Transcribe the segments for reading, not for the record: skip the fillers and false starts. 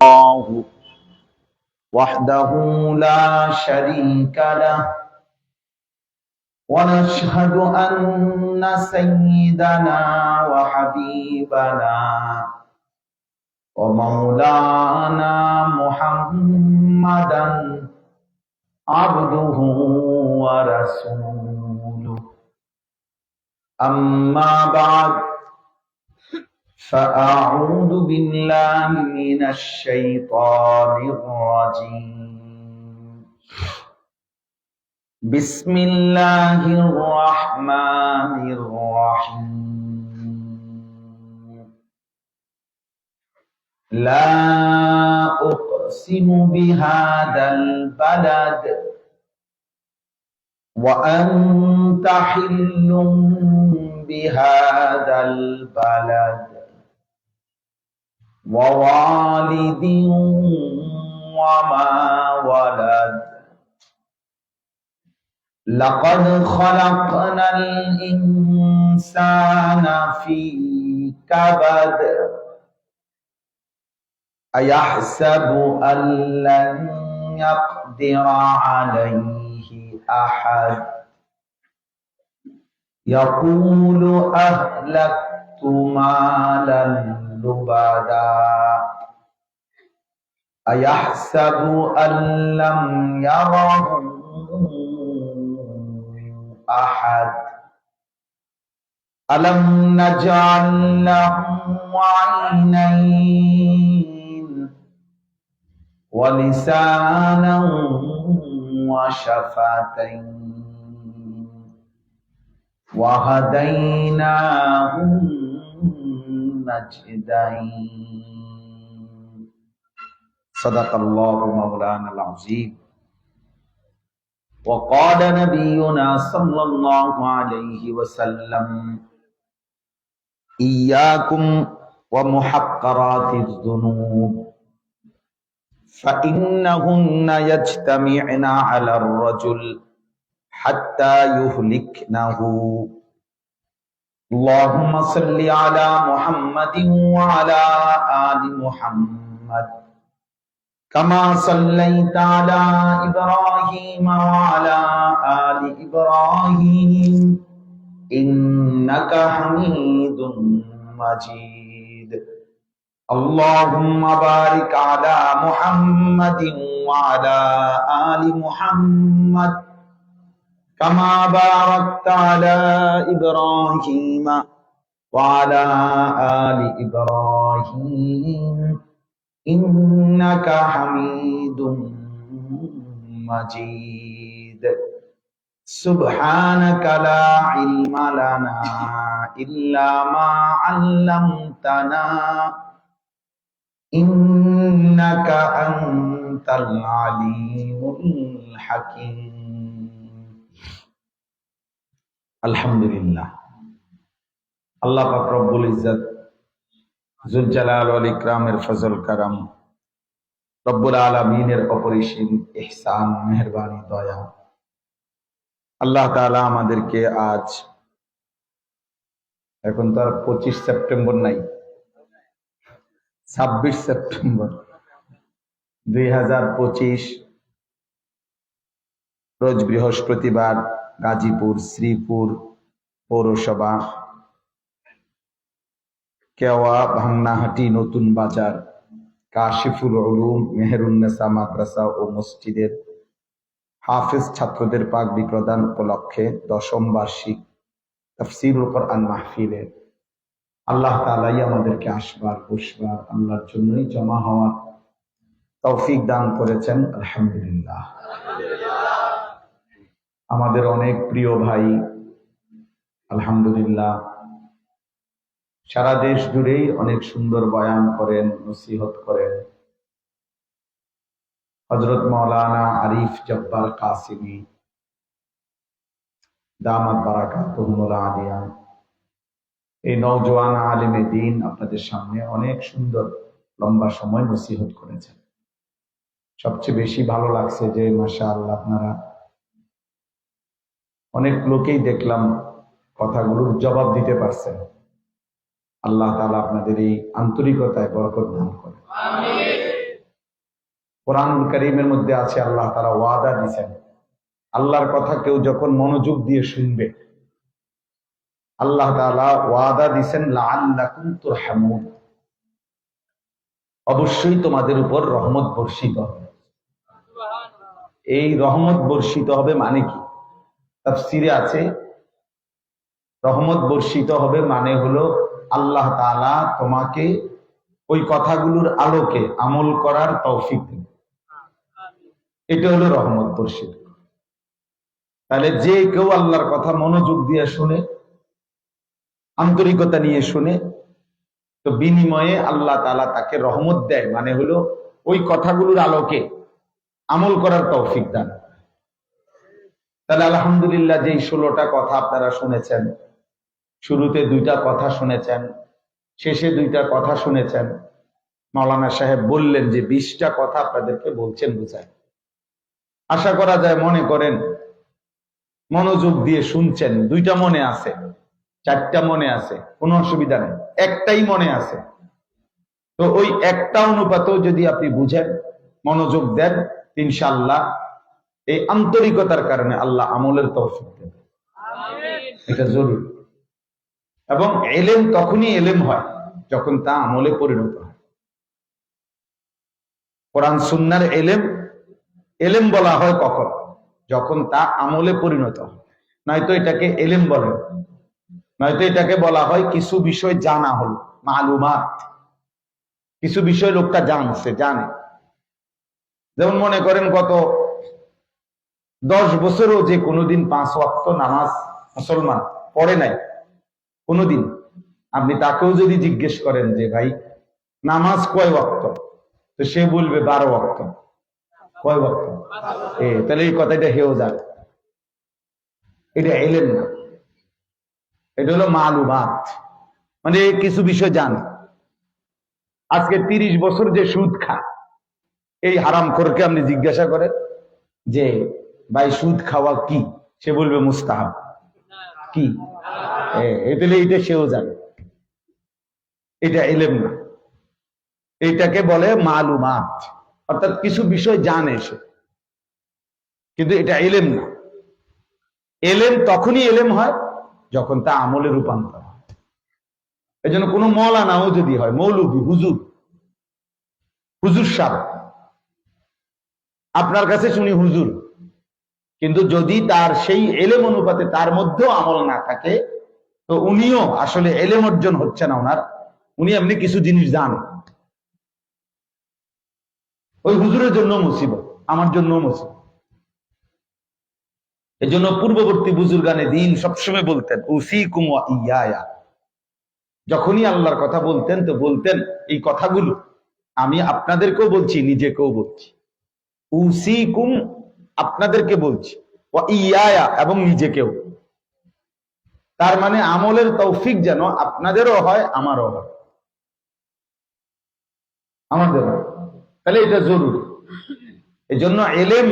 الله وحده لا شريك له ونشهد أن سيدنا وحبيبنا ومولانا محمدا عبده ورسوله أما بعد فأعوذ بالله من الشيطان الرجيم بسم الله الرحمن الرحيم لا أقسم بهذا البلد وأنت حل بهذا البلد ووالد وما ولد لقد خلقنا الإنسان في كبد أيحسب أن لن يقدر عليه أحد يقول أهلكت مالا لبدا أيحسب أن لم يره أحد ألم نجعل له عينين ولسانا وشفتين وهديناه النجدين صدق الله مولانا العظيم وقال نبينا صلى الله عليه وسلم إياكم ومحقرات الذنوب فإنهن يجتمعن على الرجل حتى يهلكنه اللهم صل على محمد وعلى آل محمد كما صليت على إبراهيم وعلى آل إبراهيم إنك حميد مجيد اللهم بارك على محمد وعلى آل محمد كما باركت على إبراهيم وعلى آل إبراهيم إنك حميد مجيد سبحانك لا علم لنا إلا ما علمتنا إنك أنت العليم الحكيم আলহামদুলিল্লাহ আল্লাহ পাক রব্বুল ইজ্জত যুল জালাল ওয়াল ইকরামের ফজল করম রব্বুল আলামিনের অপরিসীম ইহসান মেহেরবানি দয়া আল্লাহ তাআলা আমাদেরকে আজ এখন তো আর 25 সেপ্টেম্বর নাই 26 সেপ্টেম্বর 2025 রোজ বৃহস্পতিবার গাজীপুর শ্রীপুর পৌরসভা কেওয়া ভান্নাহাটি নতুন বাজার কাশিফুল উলুম মেহেরুন্নেসা মাদ্রাসা ও মসজিদের হাফেজ ছাত্রদের পাগড়ি প্রদান উপলক্ষে 10ম বার্ষিক তাফসীরুল কোরআন মাহফিলে আল্লাহ তাআলাই আমাদেরকে আসবার বসবার আল্লাহর জন্যই জমা হওয়ার তৌফিক দান করেছেন আলহামদুলিল্লাহ। আমাদের অনেক প্রিয় ভাই আলহামদুলিল্লাহ সারা দেশ জুড়েই অনেক সুন্দর বয়ান করেন, নসিহত করেন। হযরত মাওলানা আরিফ জব্বার কাসিমি দামাত বারাকাতুহুল আলিয়া এই নওজোয়ান আলেমে দ্বীন আপনাদের সামনে অনেক সুন্দর লম্বা সময় নসিহত করেছেন। সবচেয়ে বেশি ভালো লাগছে যে মাশাআল্লাহ আপনারা অনেক লোকেই দেখলাম কথাগুলোর জবাব দিতে পারছেন। আল্লাহ তাআলা আপনাদের এই আন্তরিকতায় বরকত দান করেন। আমিন। কোরআন কারীমের মধ্যে আছে, আল্লাহ তাআলা ওয়াদা দিয়েছেন, আল্লাহর কথা কেউ যখন মনোযোগ দিয়ে শুনবে, আল্লাহ তাআলা ওয়াদা দিয়েছেন লাআল্লাকুম তুরহামুন, অবশ্যই তোমাদের উপর রহমত বর্ষিত হবে। এই রহমত বর্ষিত হবে মানে কি? তাফসীরে আছে, রহমত বর্ষিত হবে মানে হলো আল্লাহ তাআলা তোমাকে ওই কথাগুলোর আলোকে আমল করার তৌফিক দেন। এটা হলো রহমত বর্ষিত। তাহলে যে কেউ আল্লাহর কথা মনোযোগ দিয়ে শুনে, আন্তরিকতা নিয়ে শুনে, তো বিনিময়ে আল্লাহ তাআলা তাকে রহমত দেয়, মানে হলো ওই কথাগুলোর আলোকে আমল করার তৌফিক দান। তাহলে আলহামদুলিল্লাহ, যেই 16টা কথা আপনারা শুনেছেন, শুরুতে 2টা কথা শুনেছেন, শেষে 2টা কথা শুনেছেন, মাওলানা সাহেব বললেন যে 20টা কথা আপনাদেরকে বলছেন বুঝায়। আশা করা যায় মনে করেন মনোযোগ দিয়ে শুনছেন, 2টা মনে আছে, 4টা মনে আছে, কোনো অসুবিধা নেই, একটাই মনে আছে। তো ওই একটা অনুপাতেও যদি আপনি বুঝেন, মনোযোগ দেন, ইনশাআল্লাহ এই আন্তরিকতার কারণে আল্লাহ আমলের তৌফিক দেন। এটা জরুরি। এবং এলেম তখনই এলেম হয় যখন তা আমলে পরিণত হয়। কোরআন সুন্নাহর এলেম এলেম বলা হয় কখন? যখন তা আমলে পরিণত হয়। নয়তো এটাকে এলেম বলে, নয়তো এটাকে বলা হয় কিছু বিষয় জানা হলো, মালুমাত। কিছু বিষয় লোকটা জানে। যেমন মনে করেন গত 10 বছরও যে কোনোদিন 5 ওয়াক্ত নামাজ মুসলমান পড়ে নাই কোনোদিন, আপনি তাকেও যদি জিজ্ঞেস করেন যে ভাই নামাজ কয় ওয়াক্ত, তো সে বলবে 12 ওয়াক্ত। কয় ওয়াক্ত? তাহলে এই কথাটা হেও যাবে। এটা এলেম না, এটা হলো মালুমাত, মানে কিছু বিষয় জানে। আজকে 30 বছর যে সুদ খায়, এই হারামখোরকে আপনি জিজ্ঞাসা করেন যে ভাই সুদ খাওয়া কি, সে বলবে মুস্তাহাব। কি? তাহলে এটা সেও জানে। এটা এলেম না, এইটাকে বলে মালুমাত, অর্থাৎ কিছু বিষয় জানে সে, কিন্তু এটা এলেম না। এলেম তখনই এলেম হয় যখন তা আমলে রূপান্তর হয়। এই জন্য কোনো মৌলানাও যদি হয়, মৌলবী, হুজুর সাহেব, আপনার কাছে শুনি হুজুর, কিন্তু যদি তার সেই এলেম অনুপাতে তার মধ্যেও আমল না থাকে, তো উনিও আসলে এলেম অর্জন হচ্ছে না ওনার, উনি এমনি কিছু জিনিস জানেন। ওই হুজুরের জন্য মুসিবত, আমার জন্য মুসিবত। এই জন্য পূর্ববর্তী বুজুর্গানে দিন সবসময় বলতেন উসিকুম ওয়া ইয়া, যখনই আল্লাহর কথা বলতেন তো বলতেন এই কথাগুলো আমি আপনাদেরকেও বলছি, নিজেকেও বলছি। উসিকুম, আপনাদেরকে বলছি, ওয়া ইয়া, এবং নিজেকেও। তার মানে আমলের তৌফিক যেন আপনাদেরও হয়, আমারও হয়, আমাদের। তাহলে এটা জরুরি। এই জন্য এলেম,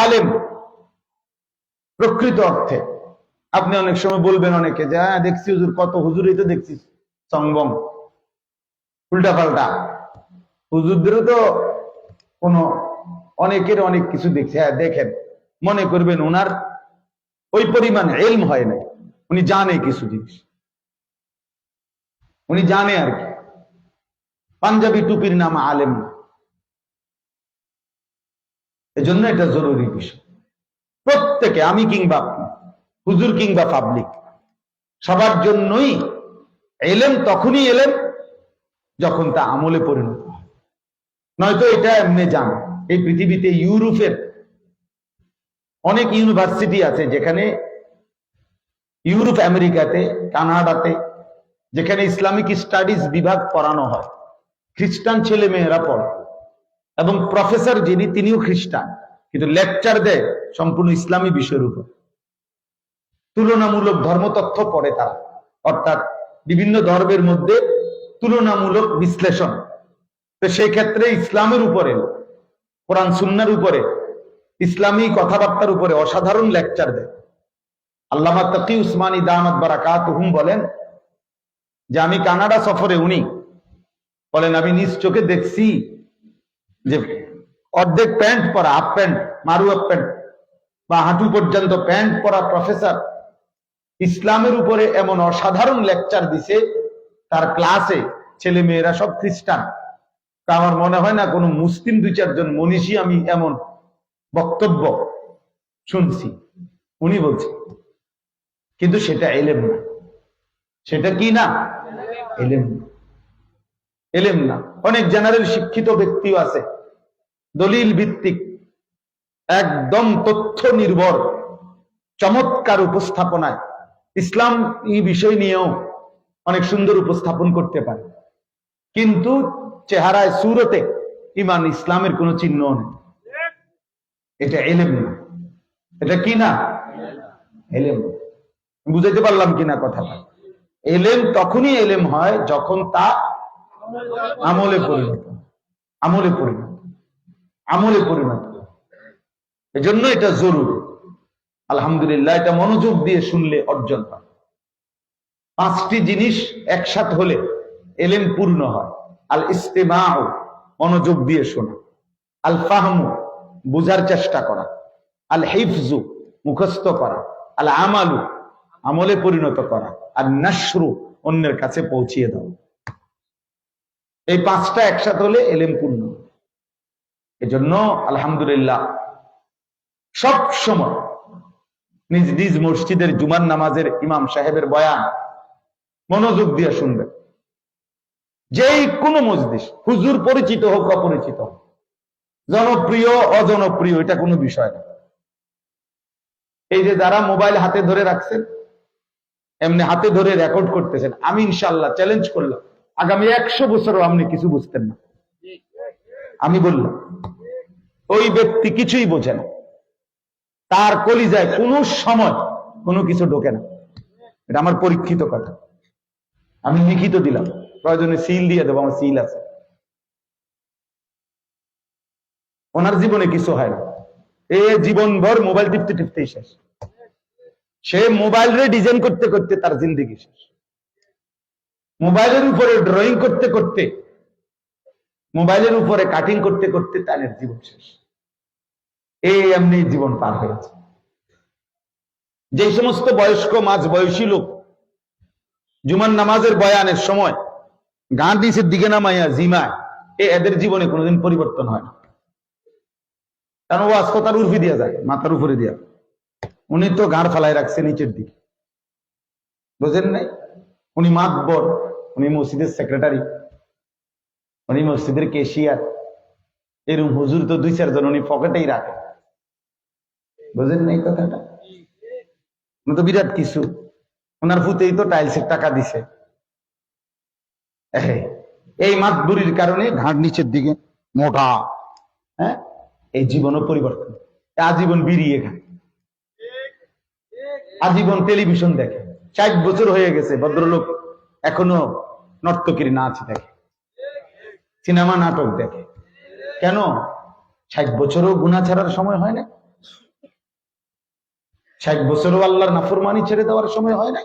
আলেম প্রকৃত অর্থে, আপনি অনেক সময় বলবেন অনেকে যে হ্যাঁ দেখছি হুজুর, কত হুজুরই তো দেখছি সংবং উল্টা পাল্টা। হুজুরদেরও তো কোনো অনেকের অনেক কিছু দেখছে। হ্যাঁ দেখেন, মনে করবেন ওনার ওই পরিমাণ এলম হয় নাই, উনি জানে কিছু জিনিস, উনি জানে আর কি। পাঞ্জাবি টুপির নাম আলেম না। এজন্য এটা জরুরি বিষয়। প্রত্যেকে, আমি কিংবা আপনি, হুজুর কিংবা পাবলিক, সবার জন্যই এলেম তখনই এলেম যখন তা আমলে পরিণত হয়। নয়তো এটা এমনি জান। এই পৃথিবীতে ইউরোপের অনেক ইউনিভার্সিটি আছে, যেখানে ইউরোপ, আমেরিকাতে, কানাডাতে, যেখানে ইসলামিক স্টাডিজ বিভাগ পড়ানো হয়, খ্রিস্টান ছেলে মেয়েরা পড়ে, এবং প্রফেসর যিনি তিনিও খ্রিস্টান, কিন্তু লেকচার দেয় সম্পূর্ণ ইসলামী বিষয়ের উপর। তুলনামূলক ধর্মতত্ত্ব পড়ে তারা, অর্থাৎ বিভিন্ন ধর্মের মধ্যে তুলনামূলক বিশ্লেষণ। তো সেই ক্ষেত্রে ইসলামের উপরে, কোরআন সুন্নাহর উপরে, ইসলামী কথাবার্তার উপরে অসাধারণ লেকচার দেয়। আল্লামা তাকি উসমানী দামাত বারাকাতুহুম বলেন যে আমি কানাডা সফরে, উনি বলেন আমি নিজ চোখে দেখছি যে অর্ধেক প্যান্ট পরা, হাফ প্যান্ট, মারু হাফ প্যান্ট বা হাঁটু পর্যন্ত প্যান্ট পরা প্রফেসর ইসলামের উপরে এমন অসাধারণ লেকচার দিছে, তার ক্লাসে ছেলে মেয়েরা সব খ্রিস্টান। তা আমার মনে হয় না কোনো মুসলিম 2-4 জন মনীষী আমি এমন বক্তব্য শুনছি। উনি বলছে, কিন্তু সেটা এলেম না। সেটা কি না? এলেম না। এলেম না। অনেক জেনারেল শিক্ষিত ব্যক্তিও আছে, দলিল ভিত্তিক একদম তথ্য নির্ভর চমৎকার উপস্থাপনায় ইসলাম এই বিষয় নিয়েও অনেক সুন্দর উপস্থাপন করতে পারে, কিন্তু চেহারায় সুরতে ইমান ইসলামের কোনো চিহ্ন নেই। এটা এলেম না। এটা কি না? এলেম। বুঝাইতে পারলাম কিনা কথাটা? এলেম তখনই এলেম হয় যখন তা আমলে পরিণত, আমলে পরিণত, আমলে পরিণত। এজন্য এটা জরুরি। আলহামদুলিল্লাহ, এটা মনোযোগ দিয়ে শুনলে অর্জন হয়। 5টি জিনিস একসাথে হলে এলেম পূর্ণ হয়। আল ইস্তিমাউ, মনোযোগ দিয়ে শোনা। আল ফাহমু, বুঝার চেষ্টা করা। আল হিফজু, মুখস্থ করা। আল আমালু, আমলে পরিণত করা। আর নাশরু, অন্যের কাছে পৌঁছিয়ে দাও। এই 5টা একসাথে হলে এলেম পূর্ণ। এজন্য আলহামদুলিল্লাহ সব সময় নিজ নিজ মসজিদের জুমার নামাজের ইমাম সাহেবের বয়ান মনোযোগ দিয়ে শুনবেন। যেই কোনো মজলিস, হুজুর পরিচিত হোক অপরিচিত হোক, জনপ্রিয় অজনপ্রিয়, এটা কোনো বিষয় না। এই যে যারা মোবাইল হাতে ধরে রাখছেন, এমনি হাতে ধরে রেকর্ড করতেছেন, আমি ইনশাআল্লাহ চ্যালেঞ্জ করলাম আগামী 100 বছরও আপনি কিছু বুঝতেন না। আমি বললাম ওই ব্যক্তি কিছুই বোঝে না, তার কলিজায় কোনো সময় কোনো কিছু ঢোকে না। এটা আমার পরীক্ষিত কথা, আমি লিখিত দিলাম, প্রয়োজনে সিল দিয়ে দেবো, আমার সিল আছে। ওনার জীবনে কিছু হয় না, এ জীবনভর মোবাইল টিপতে টিপতেই শেষ। সে মোবাইল রে ডিজাইন করতে করতে তার জিন্দেগি শেষ। মোবাইলের উপরে ড্রয়িং করতে করতে, মোবাইলের উপরে কাটিং করতে করতে তার জীবন শেষ। এই এমনি জীবন পার হয়েছে। যে সমস্ত বয়স্ক মাঝ বয়সী লোক জুমার নামাজের বয়ানের সময় গান নিচের দিকে নামাইয়া জিমায়, এদের জীবনে কোনোদিন পরিবর্তন হয় না। কারণ ও আজকে তার উর্ফি দিয়া যায়, মাথার উপরে দিয়া। উনি তো গাঁড় ফালাই রাখছে নিচের দিকে, বুঝেন নাই? উনি মাতবর, উনি মসজিদের সেক্রেটারি, উনি মসজিদের কেশিয়ার, এরকম হুজুর তো 2-4 জন উনি পকেটেই রাখে। বুঝেন নাই কথাটা? উনি তো বিরাট কিছু, ওনার ফুতেই তো টাইলসের টাকা দিছে। এই মাতবুরির কারণে ঘাড় নিচের দিকে মোটা। হ্যাঁ, এই জীবনও পরিবর্তন। আজীবন বিড়িয়ে খায়, আজীবন টেলিভিশন দেখে। 60 বছর হয়ে গেছে ভদ্রলোক এখনো নর্তকীর নাচ দেখে, সিনেমা নাটক দেখে। কেন? 60 বছরও গুনাহ ছাড়ার সময় হয় না, 60 বছরও আল্লাহর নাফরমানি ছেড়ে দেওয়ার সময় হয় না।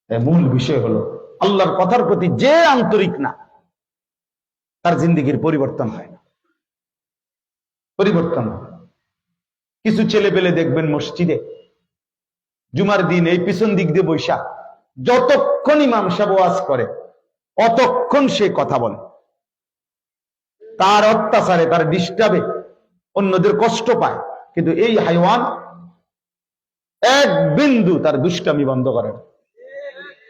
মূল বিষয় হলো আল্লাহর কথার প্রতি যে আন্তরিক না, তার জিন্দেগির পরিবর্তন হয় না, পরিবর্তন হয়। কিছু ছেলে পেলে দেখবেন মসজিদে জুমার দিন এই পিছন দিক দিয়ে বৈশা, যতক্ষণ ইমাম সাহেব ওয়াজ করে অতক্ষণ সে কথা বলে। তার অত্যাচারে, তার ডিস্টার্বে অন্যদের কষ্ট পায়, কিন্তু এই হাইওয়ান এক বিন্দু তার দুষ্টামি বন্ধ করে না।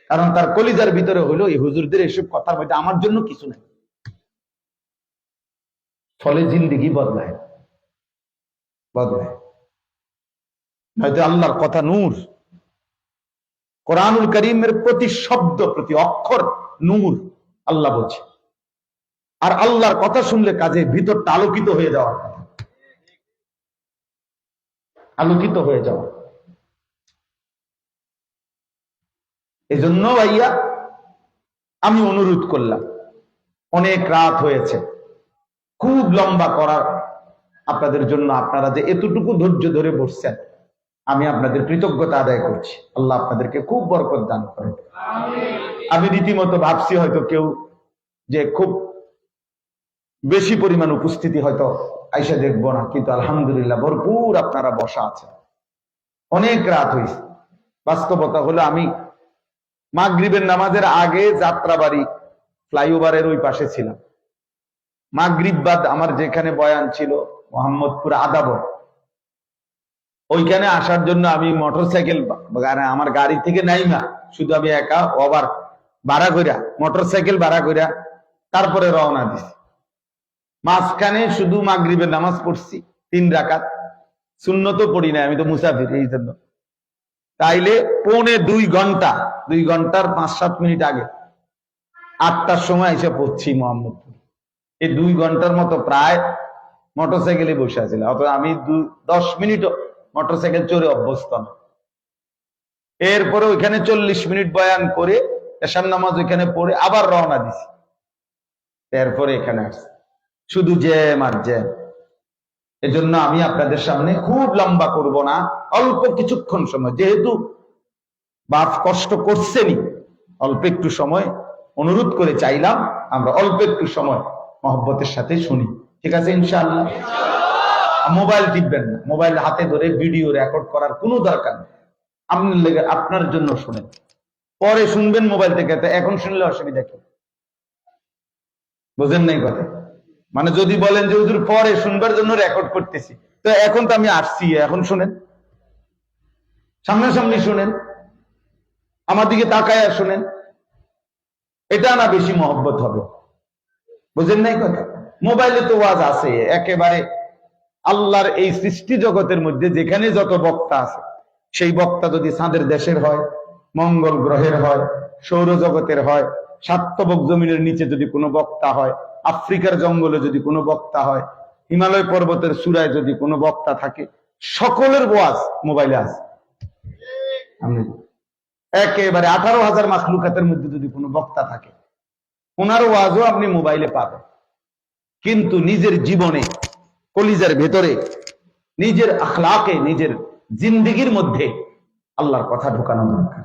কারণ তার কলিজার ভিতরে হলো এই হুজুরদের এসব কথার মধ্যে আমার জন্য কিছু নেই। ফলে জিন্দেগি বদলায়, বদলায়। নয়তো আল্লাহর কথা নূর, কোরআনুল কারীমের প্রতি শব্দ প্রতি অক্ষর নূর, আল্লাহ বলছে। আর আল্লাহর কথা শুনলে কাজে ভিতরটা আলোকিত হয়ে যাওয়ার কথা, আলোকিত হয়ে যাওয়া। এজন্য ভাইয়া আমি অনুরোধ করলাম, অনেক রাত হয়েছে, খুব লম্বা করার আপনাদের জন্য, আপনারা যে এতটুকু ধৈর্য ধরে বসছেন, আমি আপনাদের কৃতজ্ঞতা আদায় করছি। আল্লাহ আপনাদেরকে খুব বরকত দান করেন। আমি রীতিমতো ভাবছি হয়তো কেউ যে খুব বেশি পরিমাণ উপস্থিতি হয়তো আইসা দেখবো না, কিন্তু আলহামদুলিল্লাহ ভরপুর আপনারা বসা আছে। অনেক রাত হয়েছে। বাস্তবতা হলো আমি মাগরিবের নামাজের আগে যাত্রাবাড়ি ফ্লাইওভারের ওই পাশে ছিলাম। মাগরিব বাদ আমার যেখানে বয়ান ছিল মোহাম্মদপুর আদাবর, ওইখানে আসার জন্য আমি মোটরসাইকেল আমার গাড়ি থেকে নাই না, শুধু আমি একা ওভার ভাড়া কইরা মোটরসাইকেল ভাড়া কইরা তারপরে রওনা দিছি। মাঝখানে শুধু মাগরিবের নামাজ পড়ছি 3 রাকাত, সুন্নত পড়ি না, আমি তো মুসাফির এই জন্য। তাইলে 2.25 ঘন্টা, 2 ঘন্টার 5-7 মিনিট আগে 8টার সময় এসে পড়ছি মোহাম্মদপুর। এই 2 ঘন্টার মতো প্রায় মোটরসাইকেলে বসে আছিলাম, অথবা আমি 10 মিনিটও মোটরসাইকেল চড়ে অভ্যস্ত না। এরপরে ওইখানে 40 মিনিট বয়ান করে এশার নামাজ ওইখানে পড়ে আবার রওনা দিছি। এরপরে এখানে আসছি, শুধু জ্যাম আর জ্যাম। এজন্য আমি আপনাদের সামনে খুব লম্বা করব না, অল্প কিছুক্ষণ সময়, যেহেতু বাপ কষ্ট করছেনি, অল্প একটু সময় অনুরোধ করে চাইলাম আমরা অল্প একটু সময় মহব্বতের সাথে শুনি, ঠিক আছে ইনশাআল্লাহ? মোবাইল টিপবেন না, মোবাইল হাতে ধরে ভিডিও রেকর্ড করার কোনো দরকার নেই। আপনার জন্য শুনেন, পরে শুনবেন মোবাইল থেকে, এখন শুনলে অসুবিধা কি? বুঝেন নাই কথা? মানে যদি বলেন যে হুজুর পরে শুনবার জন্য রেকর্ড করতেছি, তো এখন তো আমি আসছি, এখন শুনেন, সামনাসামনি শুনেন, আমার দিকে তাকায় শুনেন, এটা না বেশি মহব্বত হবে। বুঝেন নাই কথা? মোবাইলে তো ওয়াজ আছে একেবারে আল্লাহর এই সৃষ্টি জগতের মধ্যে যেখানে যত বক্তা আছে, সেই বক্তা যদি চাঁদের দেশের হয়, মঙ্গল গ্রহের হয়, সৌরজগতের হয়, সাতবক জমিনের নিচে যদি কোনো বক্তা হয়, আফ্রিকার জঙ্গলে যদি কোনো বক্তা হয়, হিমালয় পর্বতের চূড়ায় যদি কোনো বক্তা থাকে, সকলের ওয়াজ মোবাইলে আছে। একেবারে 18,000 মাখলুকাতের মধ্যে যদি কোনো বক্তা থাকে, ওনার ওয়াজও আপনি মোবাইলে পাবেন। কিন্তু নিজের জীবনে, কলিজার ভেতরে, নিজের আখলাকে, নিজের জিন্দেগির মধ্যে আল্লাহর কথা ঢোকানো দরকার।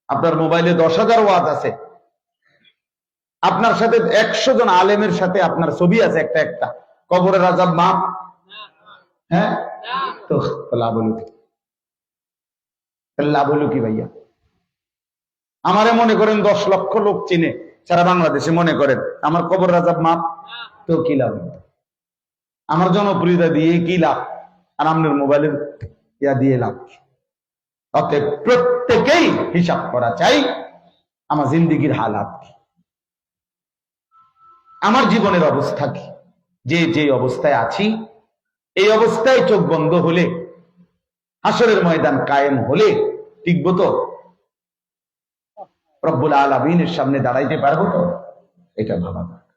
আপনার মোবাইলে 10,000 ওয়াজ আছে, আপনার সাথে 100 জন আলেমের সাথে আপনার ছবি আছে একটা একটা, কবরের আযাব মাপ, হ্যাঁ? তো লাভ হলো কি ভাইয়া? আমারে মনে করেন 10 লক্ষ লোক চিনে সারা বাংলাদেশে, মনে করেন আমার কবরের আযাব মাপ, তো কি লাভ? আমার জনপ্রিয়তা দিয়ে কি লাভ? আর আপনার মোবাইলের ইয়া দিয়ে লাভ? অতএব প্রত্যেকেই হিসাব করা চাই আমার জিন্দেগির হালাত কি, আমার জীবনের অবস্থা কি, যে অবস্থায় আছি, এই অবস্থায় চোখ বন্ধ হলে, হাসরের ময়দান কায়েম হলে টিকবো তো? রব্বুল আলামিনের সামনে দাঁড়াইতে পারবো তো? এটা ভাবা দরকার।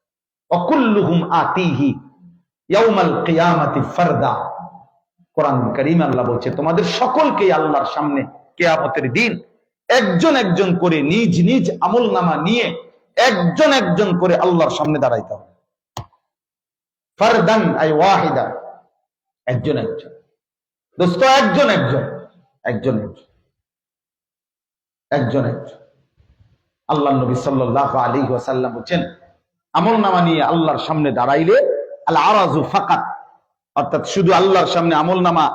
অকুল্লুহুম আতিহি ইয়াউমাল কিয়ামাতি ফারদা। কোরআন কারীমে আল্লাহ বলছে তোমাদের সকলকেই আল্লাহর সামনে কিয়ামতের দিন একজন একজন করে নিজ নিজ আমলনামা নিয়ে একজন একজন করে আল্লাহর সামনে দাঁড়াইতে হবে। ফারদান আই ওয়াহিদা, একজন একজন দোস্ত, একজন একজন একজন একজন একজন একজন। আল্লাহ নবী সাল্লাল্লাহু আলাইহি ওয়াসাল্লাম বলেন আমলনামা নিয়ে আল্লাহর সামনে দাঁড়াইলে আল আরাজু ফাকাত, অর্থাৎ শুধু আল্লাহর সামনে আমলনামা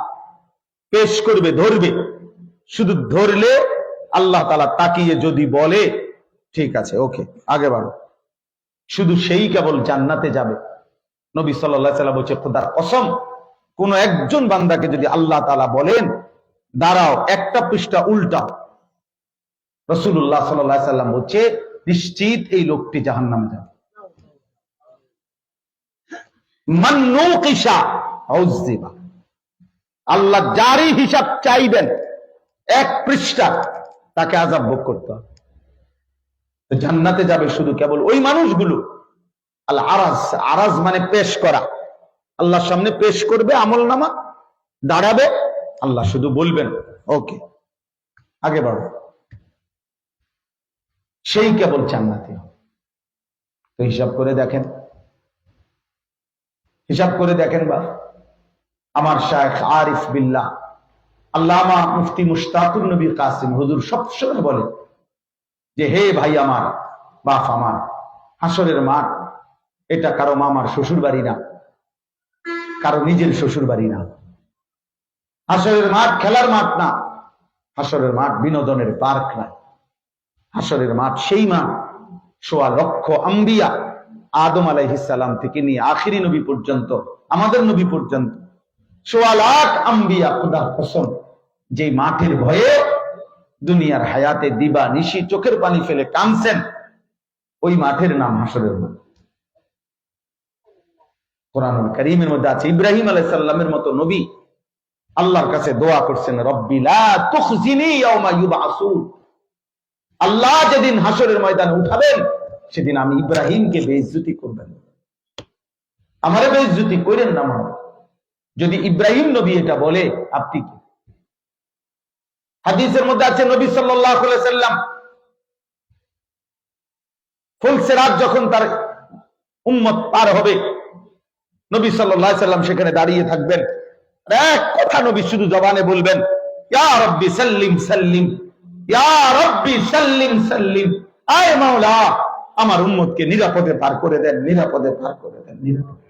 পেশ করবে, ধরবে, শুধু ধরলে আল্লাহ তাআলা তাকিয়ে যদি বলে ঠিক আছে ওকে আগে বাড়ো, শুধু সেই কেবল জান্নাতে যাবে। নবী সাল্লাল্লাহু আলাইহি ওয়াসাল্লাম বলেন খোদার কসম, কোন একজন বান্দাকে যদি আল্লাহ তাআলা বলেন দাঁড়াও, একটা পৃষ্ঠা উল্টাও, রাসূলুল্লাহ সাল্লাল্লাহু আলাইহি ওয়াসাল্লাম বলছে নিশ্চিত এই লোকটি জাহান্নামে যাবে। মান নুকিশা উযিবা, আল্লাহ জারি হিসাব চাইবেন 1 পৃষ্ঠা, তাকে আযাব ভোগ করতে হবে। জান্নাতে যাবে শুধু কেবল ওই মানুষগুলো। আল আরাজ, আরাজ মানে পেশ করা, আল্লাহর সামনে পেশ করবে আমলনামা, দাঁড়াবে, আল্লাহ শুধু বলবেন ওকে আগে বাড়ো, সেই কেবল জান্নাতে। তো হিসাব করে দেখেন, হিসাব করে দেখেন বা আমার শায়েখ আরিফ বিল্লাহ আল্লামা মুফতি মুশতাকুর নবী কাসিম হুজুর সবসময় বলে যে হে ভাই আমার, বাপ আমার, হাসরের মাঠ এটা কারো মামার শ্বশুর বাড়ি না, কারো নিজের শ্বশুর বাড়ি না। হাসরের মাঠ খেলার মাঠ না, হাসরের মাঠ বিনোদনের পার্ক না। হাসরের মাঠ সেই মাঠ, ১.৫ লক্ষ আম্বিয়া, আদম আলাইহিস সালাম থেকে নিয়ে আখিরি নবী পর্যন্ত, আমাদের নবী পর্যন্ত ১.৫ লাখ আম্বিয়া, খোদার কসম, যে মাঠের ভয়ে দুনিয়ার হায়াতে দিবা নিশি চোখের পানি ফেলে কাঁদছেন, ওই মাঠের নাম হাসরের মাঠ। কোরআনুল কারীমের মধ্যে আছে, ইব্রাহিম আলাইহিস সালামের মতো নবী আল্লাহর কাছে দোয়া করছেন, রব্বি লা তুখজিনি ইয়াওমা ইউবআসুন। আল্লাহ যেদিন হাসরের ময়দানে উঠাবেন, সেদিন আমি ইব্রাহিমকে বেইজ্জতি করবেন, আমারে বেইজ্জতি করেন না। মা, যদি ইব্রাহিম নবী এটা বলে, আপনি কি? হাদিসের মধ্যে আছে, নবী সাল্লাল্লাহু আলাইহি সাল্লাম ফুলসিরাত যখন তার উম্মত পার হবে, নবী সাল্লাল্লাহু আলাইহি সাল্লাম সেখানে দাঁড়িয়ে থাকবেন, এক কথা নবী শুধু জবানে বলবেন, ইয়া রাব্বি সাল্লিম সাল্লিম, ইয়া রাব্বি সাল্লিম সাল্লিম, আয় মাওলা আমার উম্মতকে নিরাপদে পার করে দেন, নিরাপদে পার করে দেন, নিরাপদে।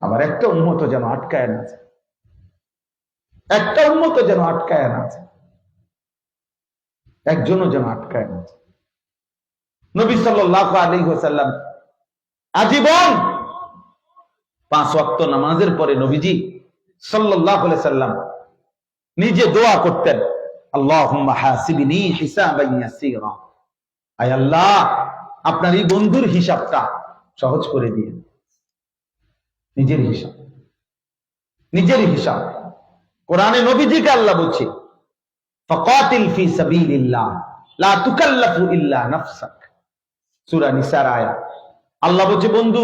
আমার একটা উম্মত যেন আটকায় না আছে, একটা উম্মত যেন আটকায় না আছে, একজনও যেন আটকায় না আছে। নবী সাল্লাল্লাহু আলাইহি ওয়াসাল্লাম আজীবন 5 ওয়াক্ত নামাজের পরে নবীজি সাল্লাল্লাহু আলাইহি সাল্লাম নিজে দোয়া করতেন, আল্লাহুম্মা হাসিবনি হিসাবান ইয়াসীরা, আয় আল্লাহ আপনার এই বন্ধুর হিসাবটা সহজ করে দিন। নিজের হিসাব, নিজের হিসাব। কোরআনে নবীজিকে আল্লাহ বলছে, ফাকাতিল ফি সাবিলিল্লাহ লা তুকাল্লাফু ইল্লা নাফসাক, সূরা নিসার আয়াত। আল্লাহ বলছে, বন্ধু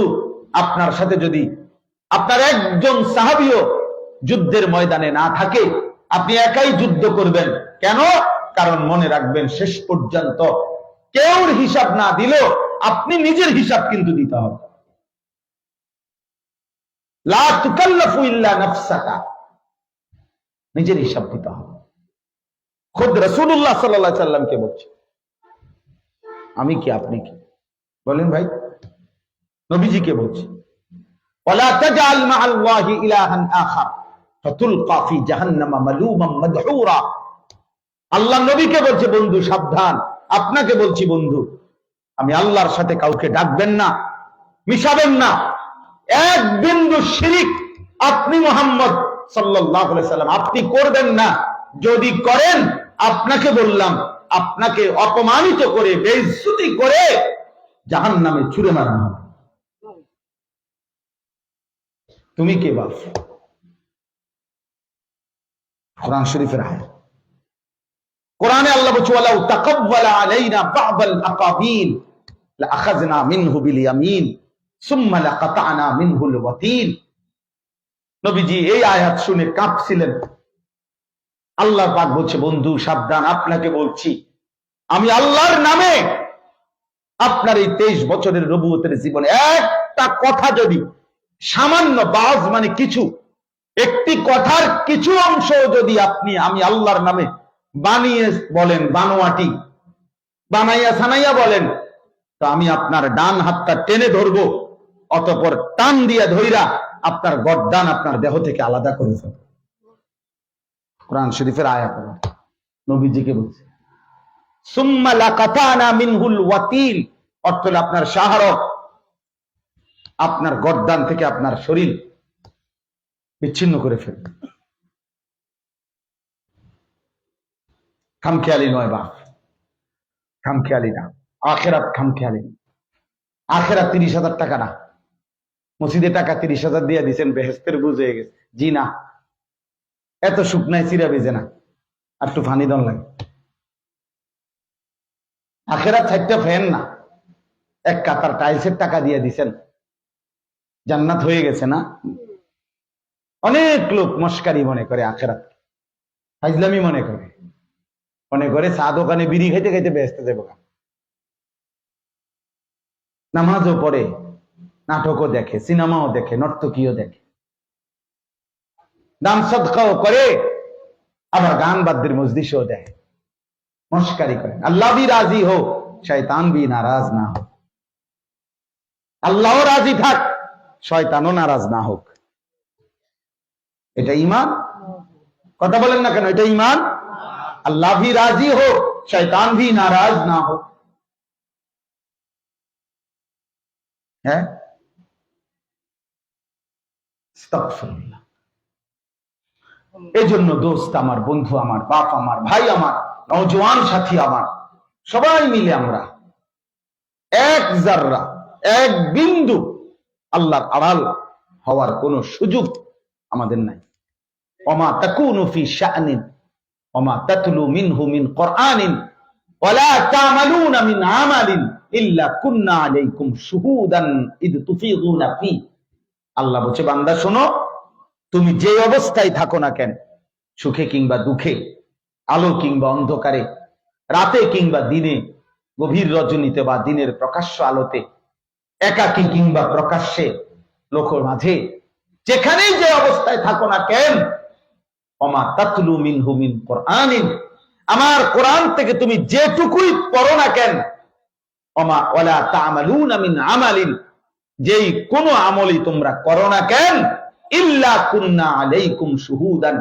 আপনার সাথে যদি আপনার একজন সাহাবীও যুদ্ধের ময়দানে না থাকে, আপনি একাই যুদ্ধ করবেন। কেন? কারণ মনে রাখবেন, শেষ পর্যন্ত কেউর হিসাব না দিলেও আপনি নিজের হিসাব কিন্তু দিতে হবে। লা তুকাল্লাফু ইল্লা নাফসাকা, নিজের হিসাব দিতে হবে। খুদ রাসূলুল্লাহ সাল্লাল্লাহু আলাইহি সাল্লামকে বলছে, আমি কি আপনি কি? বলেন ভাই, নবীজিকে বলছে, ওয়ালা তাজআল মা'আল্লাহি ইলাহান আখার ফাতুলকা ফি জাহান্নামা মালুমান মাদহুরা। আল্লাহ নবীকে বলছে, বন্ধু সাবধান, আপনাকে বলছি বন্ধু, আমি আল্লাহর সাথে কাউকে ডাকবেন না, মিশাবেন না। এক বিন্দু শিরিক আপনি মুহাম্মদ সাল্লাল্লাহু আলাইহি সাল্লাম আপনি করবেন না। যদি করেন, আপনাকে বললাম, আপনাকে অপমানিত করে, বেইজ্জতি করে জাহান্নামে ছুঁড়ে মারা হবে। তুমি কে বাপ? কোরআন শরীফের আয়াত। কোরআনে আল্লাহ বলছে, ওয়ালাউ তাকাব্বালা আলাইনা বা'দাল আকাবিল লাআখাযনা মিনহু বিল ইয়ামিন সুম্মা লাকাতা'না মিনহুল ওয়াতিল। নবীজি এই আয়াত শুনে কাঁপছিলেন। আল্লাহ পাক বলছে, বন্ধু সাবধান, আপনাকে বলছি, আমি আল্লাহর নামে আপনার এই 23 বছরের নবুয়তের জীবনে একটা কথা যদি সামান্য, বাজ মানে কিছু, একটি কথার কিছু অংশ যদি আপনি আমি আল্লাহর নামে বানিয়ে বলেন, বানোয়াটি বানাইয়া সানাইয়া বলেন, তো আমি আপনার ডান হাতটা টেনে ধরবো, অতঃপর টান দিয়া ধইরা আপনার গর্দান আপনার দেহ থেকে আলাদা করে ফেলবো। কোরআন শরীফের আয়াত নবীজিকে বলছে, সুম্মা লাকাতানা মিনহুল ওয়াতিল, অর্থ হলো আপনার শাহরগ, আপনার গর্দান থেকে আপনার শরীর বিচ্ছিন্ন করে ফেলবে। খামখেয়ালি নয় বাপ, খামখেয়ালি না। আখেরাত খামখেয়ালি না। আখেরাত 30,000 টাকা না, মসজিদে টাকা 30,000 দিয়ে দিচ্ছেন, বেহেস্তের বুঝে গেছে। জি না, এত সুখ নাই, চিরা বেজে না, আর একটু ফানি দন লাগে। আখেরাত 4টা ফ্যান না, এক কাতার টাইলসের টাকা দিয়ে দিচ্ছেন, জান্নাত হয়ে গেছে না। অনেক লোক মস্কারি মনে করে, আখেরাত ফাইজলামি মনে করে, মনে করে চা দোকানে বিড়ি খাইতে খাইতে বেহেস্তে যাবো। নামাজও পড়ে, নাটকও দেখে, সিনেমাও দেখে, নর্তকীও দেখে, দান সদকাও করে, আবার গান বাদ্যের মজলিসও দেয়, মস্কারি করে। আল্লাহ ভি রাজি হো, শয়তান ভি নারাজ না हो। আল্লাহও রাজি থাক, শয়তানও নারাজ না হোক। এটা ঈমান? কথা বলেন না কেন, এটা ঈমান? আল্লাহ ভি রাজি हो, शैतान भी नाराज ना हो। হ্যাঁ, আস্তাগফিরুল্লাহ। এজন্য দোস্ত আমার, বন্ধু আমার, বাপ আমার, ভাই আমার, নওজোয়ান সাথী আমার, সবাই মিলে আমরা এক জাররা, এক বিন্দু আল্লাহর আড়াল হওয়ার কোন সুযোগ আমাদের নাই। ওমা তাকুনু ফি শাআনিন ওমা তাতলু মিনহু মিন কুরআনিন ওয়ালা তা'মালুনা মিন আমালিন ইল্লা কুননা আলাইকুম শুহুদান ইদ তুফিদুনা ফি। আল্লাহ বলছে, বান্দা শোনো, তুমি যে অবস্থায় থাকো না কেন, সুখে কিংবা দুঃখে, আলো কিংবা অন্ধকারে, রাতে কিংবা দিনে, গভীর রজনীতে বা দিনের প্রকাশ্য আলোতে, একাকী কিংবা প্রকাশ্যে, লোকের মাঝে, যেখানেই যে অবস্থায় থাকো না কেন, ওমা তাতলু মিনহু মিন কুরআনিন, আমার কোরআন থেকে তুমি যেটুকুই পড়ো না কেন, ওমা ওয়ালা তা'মালুনা মিন আমালিন, যেই কোন আমলই তোমরা করো না কেন, ইল্লা কুননা আলাইকুম শুহুদান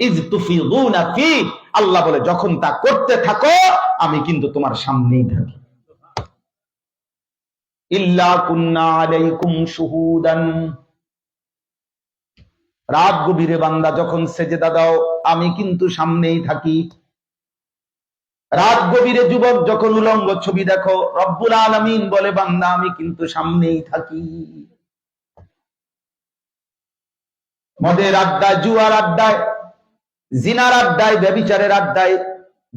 ইজ তুফিদুনা ফি। আল্লাহ বলে, যখন তা করতে থাকো আমি কিন্তু তোমার সামনেই থাকি। ইল্লা কুননা আলাইকুম শুহুদান। রাত গভীরে বান্দা যখন সেজদা দাও আমি কিন্তু সামনেই থাকি। রাত গভীরে যুবক যখন উলঙ্গ ছবি দেখো, রব্বুল আলামিন বলে, বান্দা আমি কিন্তু সামনেই থাকি। মদের আড্ডায়, জুয়ার আড্ডায়, জিনার আড্ডায়, ব্যভিচারের আড্ডায়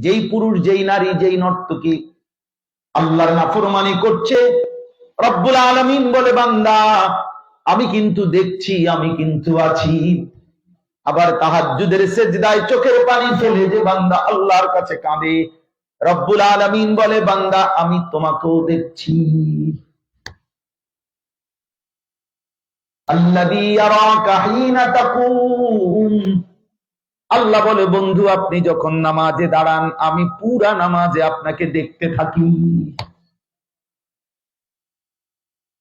যেই পুরুষ, যেই নারী, যেই নর্তকী আল্লাহর নাফরমানি করছে, রব্বুল আলামিন বলে, বান্দা আমি কিন্তু দেখছি, আমি কিন্তু আছি। আবার তাহাজ্জুদের সিজদায় চোখের পানি ফেলে যে বান্দা আল্লাহর কাছে কাঁদে, রব্বুল আলামিন বলে, বান্দা আমি তোমাকেও দেখছি। আল্লাযী ইয়ারাকা হিনা তাকুম। আল্লাহ বলে, বন্ধু আপনি যখন নামাজে দাঁড়ান আমি পুরা নামাজে আপনাকে দেখতে থাকি।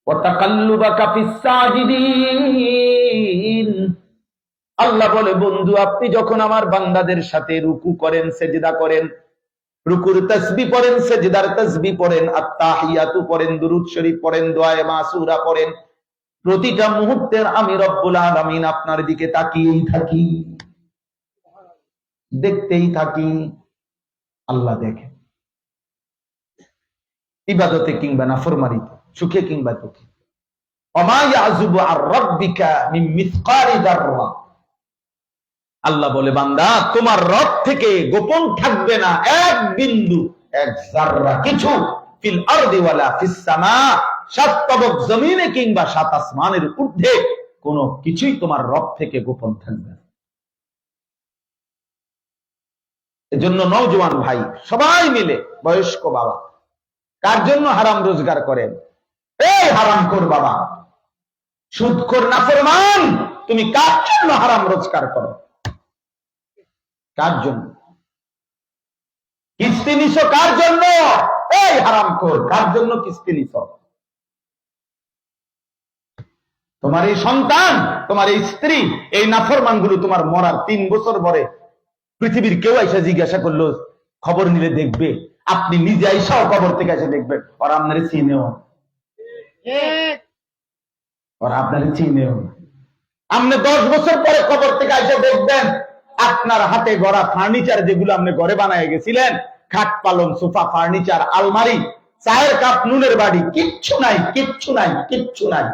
ওয়া তাকাল্লুবাকা ফিস সাজিদিন। আল্লাহ বলে, বন্ধু আপনি যখন আমার বান্দাদের সাথে রুকু করেন, সেজদা করেন, রুকুর তাসবিহ পড়েন, সেজদার তাসবিহ পড়েন, আত-তাহিয়াতু পড়েন, দুরূদ শরীফ পড়েন, দোয়ায়ে মাসুরা পড়েন, প্রতিটা মুহূর্তে আমি রব্বুল আলামিন আপনার দিকে তাকিয়েই থাকি, দেখতেই থাকি। আল্লাহ দেখে ইবাদতে কিংবা নাফরমানিতে, সুখে কিংবা দুঃখে। ওমা ইয়াযুবু আর রাব্বিকা মিন মিসকালি যাররা। আল্লাহ বলে, বান্দা তোমার রব থেকে গোপন থাকবে না এক বিন্দু, এক জাররা কিছু, ফিল আরদি ওয়ালা ফিস সামা, সাত তবক জমিনে কিংবা সাত আসমানের ঊর্ধ্বে কোনো কিছুই তোমার রব থেকে গোপন থাকবে না। এজন্য নওজোয়ান ভাই সবাই মিলে, বয়স্ক বাবা, কার জন্য হারাম রোজগার করেন? এই হারামখোর বাবা, সুদখোর নাফরমান, তুমি কার জন্য হারাম রোজগার করো? কার জন্য কিস্তি নিছো? কার জন্য? এই হারামখোর, কার জন্য কিস্তি নিছো? তোমার এই সন্তান, তোমার এই স্ত্রী, এই নাফরমান গুলো তোমার মরার 3 বছর পরে পৃথিবীর কেউ এসে জিজ্ঞাসা করলো, খবর নিলে দেখবে, আপনি নিজে আইসাও কবর থেকে এসে দেখবেন ওরা আপনার চিনেও, ওরা আপনার চিনেও। আপনি 10 বছর পরে কবর থেকে এসে দেখবেন আপনার হাতে গড়া ফার্নিচার যেগুলো আপনি ঘরে বানায় গেছিলেন, খাট পালং, সোফা, ফার্নিচার, আলমারি, চায়ের কাপ, নুনের বাড়ি, কিচ্ছু নাই, কিচ্ছু নাই, কিচ্ছু নাই,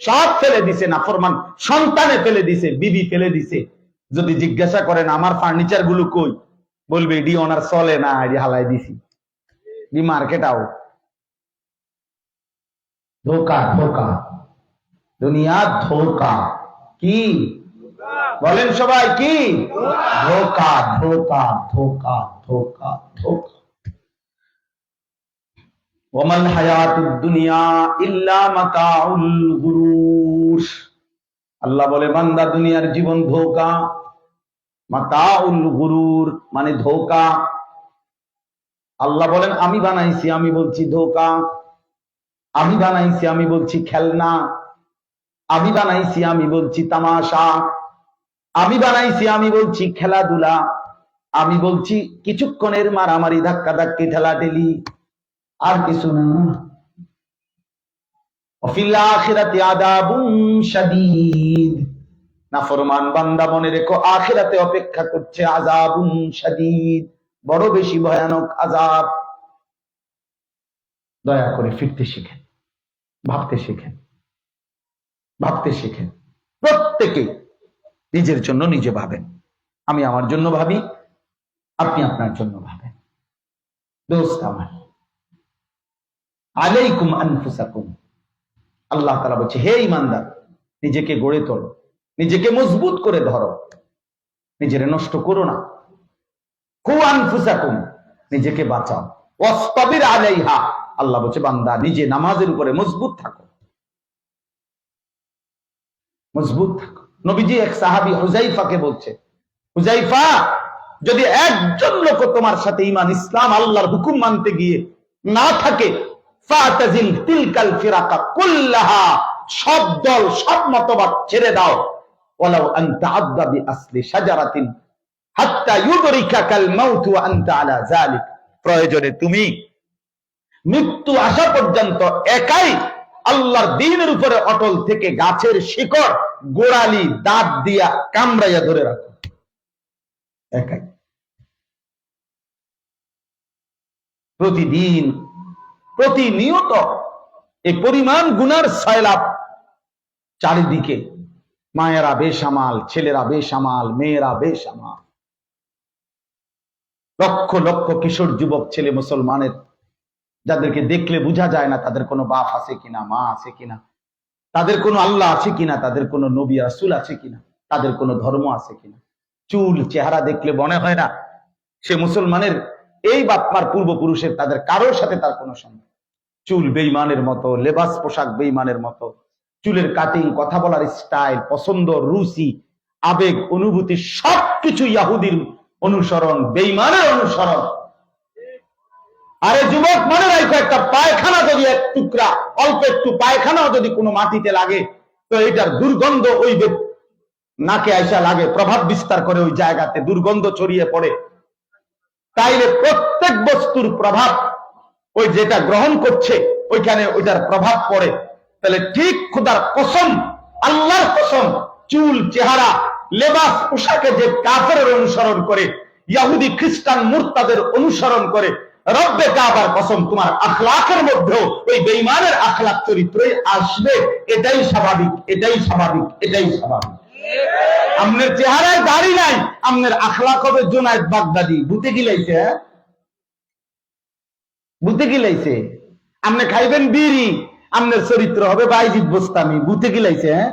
সব ফেলে দিছে নাফরমান সন্তানে, ফেলে দিছে, বিবি ফেলে দিছে। যদি জিজ্ঞাসা করেন আমার ফার্নিচার গুলো কই, বলবে এডি ওনার চলে না, এডি হালাই দিছি, ডি মার্কেট আও। ধোকা, ধোকা, দুনিয়া ধোকা। কি বলেন সবাই? কি ধোকা, ধোকা, ধোকা, ধোকা, ধোকা। ওয়ামাল হায়াতুদ দুনিয়া ইল্লা মাতাউল গুরুর। আল্লাহ বলে, বান্দা দুনিয়ার জীবন ধোকা। মাতাউল গুরুর মানে ধোকা। আল্লাহ বলেন, আমি বানাইছি, আমি বলছি ধোকা। আমি বানাইছি আমি বলছি খেলনা, আমি বানাইছি আমি বলছি তামাশা, আমি বানাইছি আমি বলছি খেলাধুলা, আমি বলছি কিছুক্ষণের মারামারি ধাক্কা ধাক্কি ঠেলাঠেলি, আর কিছু না। ওয়াফিল আখিরাতি আযাবুন শাদীদ, নাফরমান বান্দা মনে রেখো আখিরাতে অপেক্ষা করছে আযাবুন শাদীদ, বড় বেশি ভয়ানক আযাব। দয়া করে ফিরতে শিখেন, ভাবতে শিখেন, ভাবতে শিখেন। প্রত্যেকে নিজের জন্য নিজে ভাবেন। আমি আমার জন্য ভাবি, আপনি আপনার জন্য ভাবেন। দোস্ত আমার, আলাইকুম আনফুসাকুম, আল্লাহ তাআলা বলছে হে ঈমানদার, নিজেকে গড়ে তোলো, নিজেকে মজবুত করে ধরো, নিজেরে নষ্ট করো না। কু আনফুসাকুম, নিজেকে বাঁচাও। ওয়াসতাবির আলাইহা, আল্লাহ বলছে বান্দা নিজে নামাজের উপরে মজবুত থাকো, মজবুত থাকো। নবীজি এক সাহাবী হুযায়ফাকে বলছে, হুযায়ফা, যদি একজন লোক তোমার সাথে ঈমান ইসলাম আল্লাহর হুকুম মানতে গিয়ে না থাকে, ফাতাজিল তিলকাল ফিরাকা কুল্লাহা, সব দল সব মতবাদ ছেড়ে দাও। ওয়ালাউ আনতা আদা বিআসলি শাজারাতিন হাত্তা ইউদরিকাকাল মাউত ওয়া আনতা আলা যালিক, প্রয়োজনে তুমি মৃত্যু আসা পর্যন্ত একাই আল্লাহর দ্বীনের উপরে অটল থেকে গাছের শিকড় গোড়ালি দাঁত দিয়া কামড়াইয়া ধরে রাখো, একাই। প্রতিদিন প্রতিনিয়ত এই পরিমাণ গুনার সয়লাব, চারিদিকে মায়েরা বেসামাল, ছেলেরা বেসামাল, মেয়েরা বেসামাল, লক্ষ লক্ষ কিশোর যুবক ছেলে মুসলমানের, যাদেরকে দেখলে বোঝা যায় না তাদের কোনো বাপ আছে কিনা, মা আছে কিনা, তাদের কোনো আল্লাহ আছে কিনা, তাদের কোনো নবী রাসূল আছে কিনা, তাদের কোনো ধর্ম আছে কিনা। চুল চেহারা দেখলে মনে হয় না সে মুসলমানের এই বাপমার পূর্বপুরুষের, তাদের কারোর সাথে তার কোনো সম্পর্ক। চুল বেঈমানের মতো, লেবাস পোশাক বেঈমানের মতো, চুলের কাটিং, কথা বলার স্টাইল, পছন্দ, রুচি, আবেগ, অনুভূতি সবকিছু ইহুদির অনুসরণ, বেঈমানের অনুসরণ। আরে যুবক, মনে রাখো একটা পায়খানা যদি এক টুকরা, অল্প একটু পায়খানাও যদি কোনো মাটিতে লাগে, তো এটার দুর্গন্ধ ওই নাকে আইসা লাগে, প্রভাব বিস্তার করে ওই জায়গাতে, দুর্গন্ধ ছড়িয়ে পড়ে। তাইলে প্রত্যেক বস্তুর প্রভাব ওই যেটা গ্রহণ করছে ওইখানে ওইটার প্রভাব পড়ে। তাহলে ঠিক খোদার কসম, আল্লাহর কসম, চুল চেহারা লেবাস পোশাকে যে কাফেরের অনুসরণ করে, ইহুদি খ্রিস্টান মুরতাদের অনুসরণ করে, রব্বে কাবার কসম তোমার আখলাকের মধ্যেও ওই বেঈমানের আখলাক চরিত্রই আসবে। এটাই স্বাভাবিক, এটাই স্বাভাবিক, এটাই স্বাভাবিক। আমনের চেহারায় দাড়ি নাই, আমনের আখলাক হবে জুনায়েদ বাগদাদি। ভূতে গিলাইছে, হ্যাঁ ভূতে গিলাইছে। আমনে খাইবেন বিড়ি, আমনের চরিত্র হবে বাইজিদ বোস্তামি। ভূতে গিলাইছে, হ্যাঁ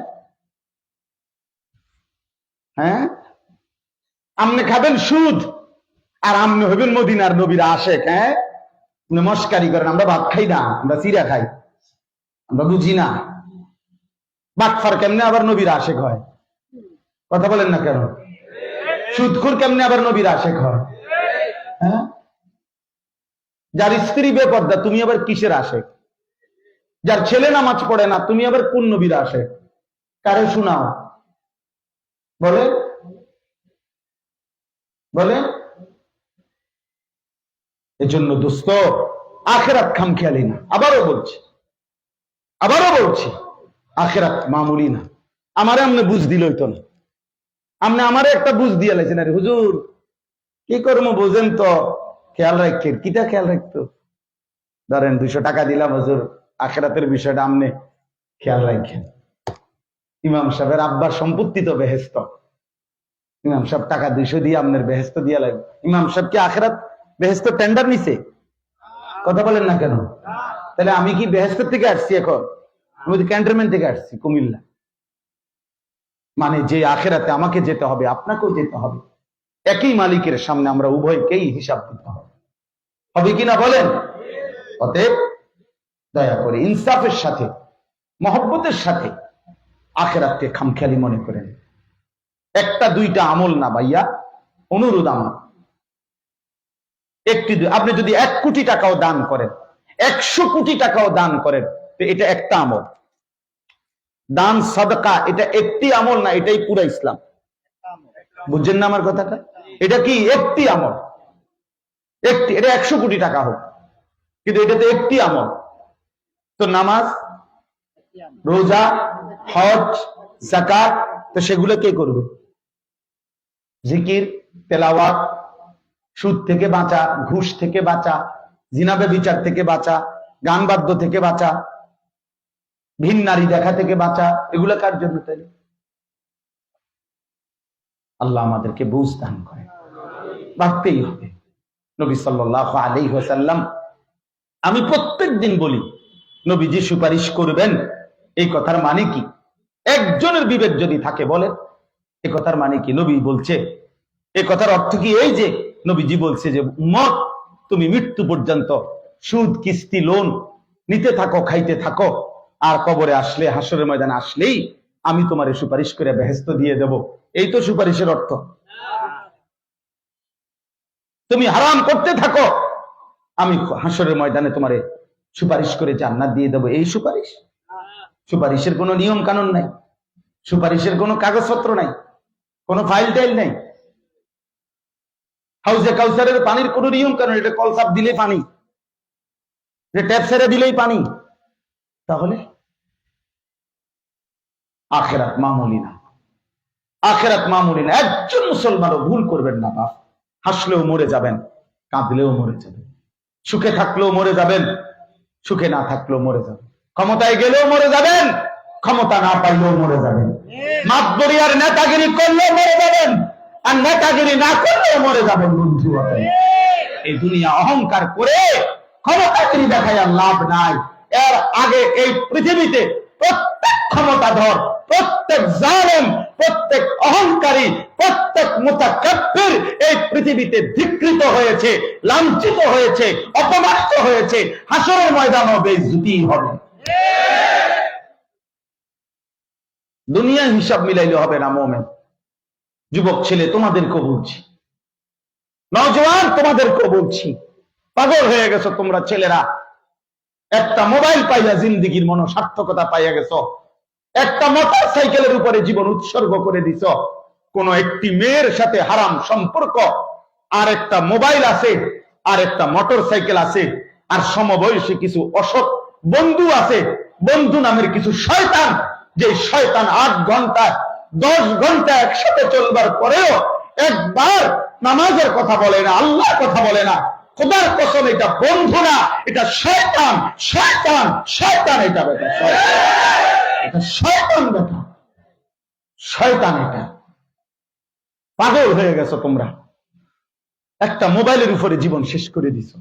হ্যাঁ। আমনে খাবেন সুদ, আর আমনে হইবেন মদিনার নবীর আশেক। হ্যাঁ, মস্কারি করেন, আমরা ভাত খাই না, আমরা চিরা খাই, আমরা বুঝি না। বাটফার কেমনে আবার নবীর আশেক হয়? কথা বলেন না কেন? সুদখোর কেমনে আবার নবীর আশেক হয়? হ্যাঁ, যার স্ত্রী বেপর্দা, তুমি আবার কিসের আশেক? যার ছেলে নামাজ পড়ে না, তুমি আবার কোন নবীর আশেক? কারে শোনাও, বলে বলে। এজন্য দোস্ত, আখেরাত খামখেয়ালি না। আবারও বলছি, আখেরাত মামুলি না। আমারে আমনে বুঝ দিল হইতো না, আমনে আমারে একটা বুঝ দিয়ে লাইছেন। আরে হুজুর কি করবো বোঝেন তো, খেয়াল রাখেন। কিটা খেয়াল রাখতো? ধরেন 200 টাকা দিলাম, হুজুর আখেরাতের বিষয়টা আমনে খেয়াল রাখেন। ইমাম সাহেবের আব্বার সম্পত্তি তো বেহেস্ত, ইমাম সাহেব টাকা 200 দিয়ে আপনার বেহেস্ত দিয়া লাগবে। ইমাম সাহেব কি আখেরাত বেহেস্ত টেন্ডার নিছে? কথা বলেন না কেন? তাহলে আমি কি বেহেস্ত থেকে আসছি? এখন আমি ক্যান্টনমেন্ট থেকে আসছি, কুমিল্লা। মানে যে আখেরাতে আমাকে যেতে হবে, আপনাকেও যেতে হবে, একই মালিকের সামনে আমরা উভয়কেই হিসাব দিতে হবে, হবে কিনা বলেন? অতএব দয়া করে ইনসাফের সাথে, মহব্বতের সাথে আখেরাতকে খামখেয়ালি মনে করেন। একটা দুইটা আমল না ভাইয়া, অনুরোধ আমার, আপনি যদি 1 কোটি টাকাও দান করেন, 100 কোটি টাকাও দান করেন, তো এটা একটা আমল। দান সাদকা এটা একটি আমল না, এটাই পুরো ইসলাম। বুঝছেন না আমার কথাটা? এটা কি একটি আমল? একটি, এটা 100 কোটি টাকা হোক, কিন্তু এটা তো একটি আমল। তো নামাজ, রোজা, হজ, যাকাত, তো সেগুলো কে করবে? জিকির, তেলাওয়াত, সুদ থেকে বাঁচা, ঘুষ থেকে বাঁচা, জিনাবে বিচার থেকে বাঁচা, গান বাদ্য থেকে বাঁচা, ভিন নারী দেখা থেকে বাঁচা, এগুলো কার জন্য? তাইলে আল্লাহ আমাদেরকে বুঝ দান করে। ভাবতেই হবে। নবী সাল্লাল্লাহু আলাইহি ওয়াসাল্লাম, আমি প্রত্যেক দিন বলি, নবীজি সুপারিশ করবেন, এই কথার মানে কি? একজনের বিবেক যদি থাকে বলে এই কথার মানে কি? নবী বলছে, এই কথার অর্থ কি এই যে নবীজি বলছে যে উম্মত, তুমি মৃত্যু পর্যন্ত সুদ, কিস্তি, লোন নিতে থাকো, খাইতে থাকো, আর কবরে আসলে, হাসরের ময়দানে আসলেই আমি তোমারে সুপারিশ করে বেহেশত দিয়ে দেব। এই তো সুপারিশের অর্থ। তুমি হারাম করতে থাকো, আমি হাসরের ময়দানে তোমারে সুপারিশ করে জান্নাত দিয়ে দেব। এই সুপারিশ? সুপারিশের কোনো নিয়ম কানুন নাই, সুপারিশের কোনো কাগজপত্র নাই, কোনো ফাইল টাইল নাই। হাউজে কাউসারের পানির কোনো নিয়ম কানুন, এটা কলসাপ দিলে পানি, ট্যাপ ছেড়ে দিলেই পানি। তাহলে আখেরাত মামুলি না, আখেরাত মামুলি না। একজন মুসলমানও ভুল করবেন না বাপ। হাসলেও মরে যাবেন, কাঁদলেও মরে যাবেন, সুখে থাকলেও মরে যাবেন, সুখে না থাকলেও মরে যাবেন, ক্ষমতায় গেলেও মরে যাবেন, ক্ষমতা না পাইলেও মরে যাবেন, মাতবরি আর নেতাগিরি করলেও মরে যাবেন, আর নেতাগিরি না করলেও মরে যাবেন। বন্ধু, এই দুনিয়া অহংকার করে ক্ষমতাগিরি দেখায় আর লাভ নাই। এর আগে এই পৃথিবীতে প্রত্যেক ক্ষমতাধর, প্রত্যেক জালেম, প্রত্যেক অহংকারী, প্রত্যেক মুতাকাব্বির এই পৃথিবীতে ধিক্কৃত হয়েছে, লাঞ্ছিত হয়েছে, অপমানিত হয়েছে। হাসরের ময়দানও বেইজ্জতি হবে। দুনিয়া হিসাব মিলাইলে হবে না মোমেন। যুবক ছেলে তোমাদেরকে বলছি, নওজোয়ান তোমাদেরকে বলছি, পাগল হয়ে গেছো তোমরা ছেলেরা। একটা মোবাইল পাইয়া জিন্দিগির মনোসার্থকতা পাইয়া গেছো, একটা মোটর সাইকেলের উপরে জীবন উৎসর্গ করে দিছ। কোন একটি মেয়ের সাথে হারাম সম্পর্ক, আর একটা মোবাইল আছে, আর একটা মোটর সাইকেল আছে, আর সমবয়সী কিছু অসৎ বন্ধু আছে, বন্ধু নামের কিছু শয়তান, যে শয়তান 8 ঘন্টা 10 ঘন্টা একসাথে চলবার পরেও একবার নামাজের কথা বলে না, আল্লাহর কথা বলে না। খোদার কসম, এটা বন্ধু না, এটা শয়তান, শয়তান, শয়তান। এটা বেটা শয়তান, এটা শয়তান বেটা, শয়তান। এটা পাগল হয়ে গেছো তোমরা। একটা মোবাইলের উপরে জীবন শেষ করে দিছো,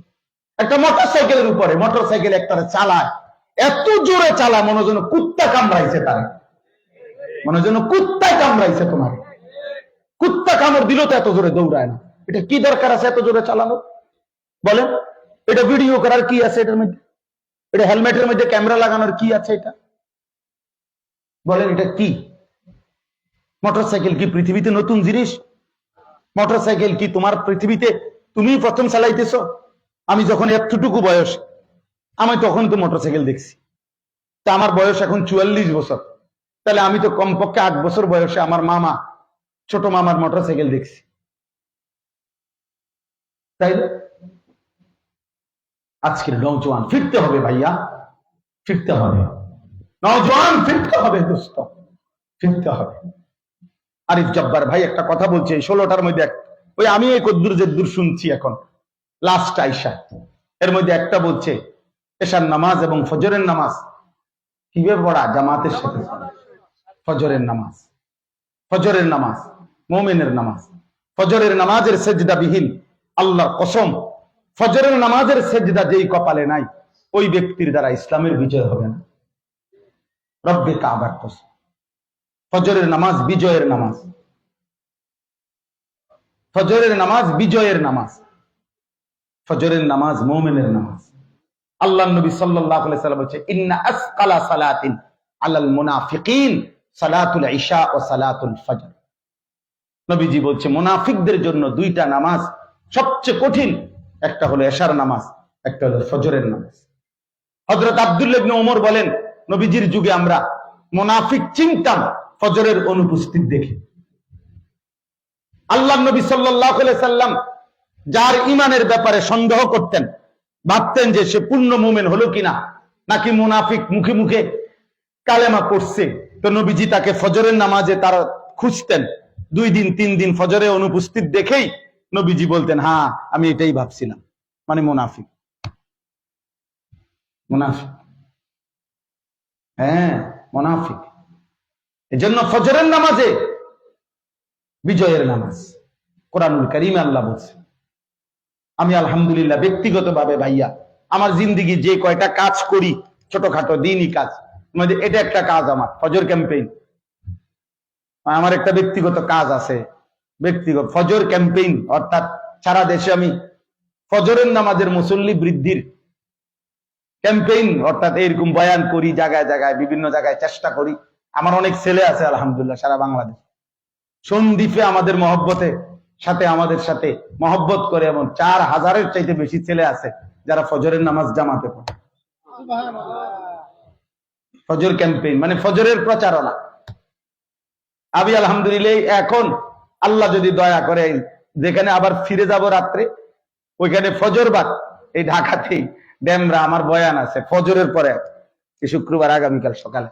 একটা মোটর সাইকেলের উপরে। মোটর সাইকেল একটা চালায়, এত জোরে চালায় মনে যেন কুত্তা কামড়াইছে তারা, মনে যেন কুত্তায় কামড়াইছে তোমার। কুত্তা কামড় দিল তো এত জোরে দৌড়ায় না। এটা কি দরকার আছে এত জোরে চালানো? বলেন, এটা ভিডিও করার কি আছে এটার মধ্যে? এটা হেলমেটের মধ্যে ক্যামেরা লাগানোর কি আছে? এটা বলেন, এটা কি? মোটরসাইকেল কি পৃথিবীতে নতুন জিনিস? মোটরসাইকেল কি তোমার পৃথিবীতে তুমি প্রথম চালাইতেছ? আমি যখন এতটুকু বয়স, আমি তখন তো মোটরসাইকেল দেখছি। তা আমার বয়স এখন 44 বছর, তাহলে আমি তো কমপক্ষে 8 বছর বয়সে আমার মামা, ছোট মামার মোটরসাইকেল দেখছি, তাই না? আজকের নওজোয়ান ফিরতে হবে ভাইয়া, ফিরতে হবে। নওজোয়ান ফিরতে হবে, দোস্ত, ফিরতে হবে। আরিফ জব্বার ভাই একটা কথা বলছে 16টার মধ্যে, ওই আমি এই কদ্দুর যেদুর শুনছি এখন লাস্ট আইসা, এর মধ্যে একটা বলছে এশার নামাজ এবং ফজরের নামাজ কিভাবে পড়া জামাতের সাথে। ফজরের নামাজ, ফজরের নামাজ মুমিনের নামাজ। ফজরের নামাজের সেজদা বিহীন, আল্লাহর কসম, ফজরের নামাজের সেজদা যেই কপালে নাই, ওই ব্যক্তির দ্বারা ইসলামের বিজয় হবে না। রব্বে কাবার কসম, ফজরের নামাজ বিজয়ের নামাজ, ফজরের নামাজ বিজয়ের নামাজ, ফজরের নামাজ মুমিনের নামাজ। আল্লাহ নবী সাল্লাল্লাহু আলাইহি ওয়াসাল্লাম বলেছে, ইন্না আসকালা সালাতিন আলাল মুনাফিকিন সালাতুল ইশা ও সালাতুল ফজর। নবীজি বলছে মুনাফিকদের জন্য 2টা নামাজ সবচেয়ে কঠিন, একটা হলো এশার নামাজ, একটা হলো ফজরের নামাজ। হযরত আব্দুল্লাহ ইবনে ওমর বলেন, নবীজির যুগে আমরা মুনাফিক চিনতাম ফজরের অনুপস্থিত দেখে। আল্লাহ নবী সাল্লাল্লাহু আলাইহি সাল্লাম যার ইমানের ব্যাপারে সন্দেহ করতেন, ভাবতেন যে সে পূর্ণ মুমিন হলো কিনা, নাকি মুনাফিক মুখে মুখে কালেমা পড়ছে, তো নবীজি তাকে ফজরের নামাজে তারা খুঁজতেন। 2 দিন 3 দিন ফজরে অনুপস্থিত দেখেই নবীজি বলতেন, হ্যাঁ আমি এটাই ভাবছিলাম, মানে মুনাফিক। মুনাফিক, হ্যাঁ মুনাফিক। এজন্য ফজরের নামাজে বিজয়ের নামাজ। কোরআনুল কারীমে আল্লাহ বলছে, আমি আলহামদুলিল্লাহ ব্যক্তিগতভাবে ভাইয়া আমার জিন্দেগি যে কয়টা কাজ করি, ছোটখাটো দিনই কাজ, এটা একটা কাজ আমার ফজর ক্যাম্পেইন। আমার একটা ব্যক্তিগত কাজ আছে, ব্যক্তিগত ফজর ক্যাম্পেইন, অর্থাৎ সারা দেশে আমি ফজরের নামাজের মুসল্লি বৃদ্ধির ক্যাম্পেইন, অর্থাৎ এরকম বয়ান করি, জায়গায় জায়গায় বিভিন্ন জায়গায় চেষ্টা করি। আমার অনেক ছেলে আছে আলহামদুলিল্লাহ সারা বাংলাদেশ। সন্দ্বীপে আমাদের আমাদের সাথে মহব্বত করে এমন 4000-এর চাইতে বেশি ছেলে আছে যারা ফজরের নামাজ জামাতে পড়ে। ফজর ক্যাম্পেইন মানে ফজরের প্রচারণা। আমি আলহামদুলিল্লাহ এখন আল্লাহ যদি দয়া করে যেখানে আবার ফিরে যাব রাত্রে, ওইখানে ফজরবাদ এই ঢাকাতেই ড্যামরা আমার বয়ান আছে ফজরের পরে, শুক্রবার আগামীকাল সকালে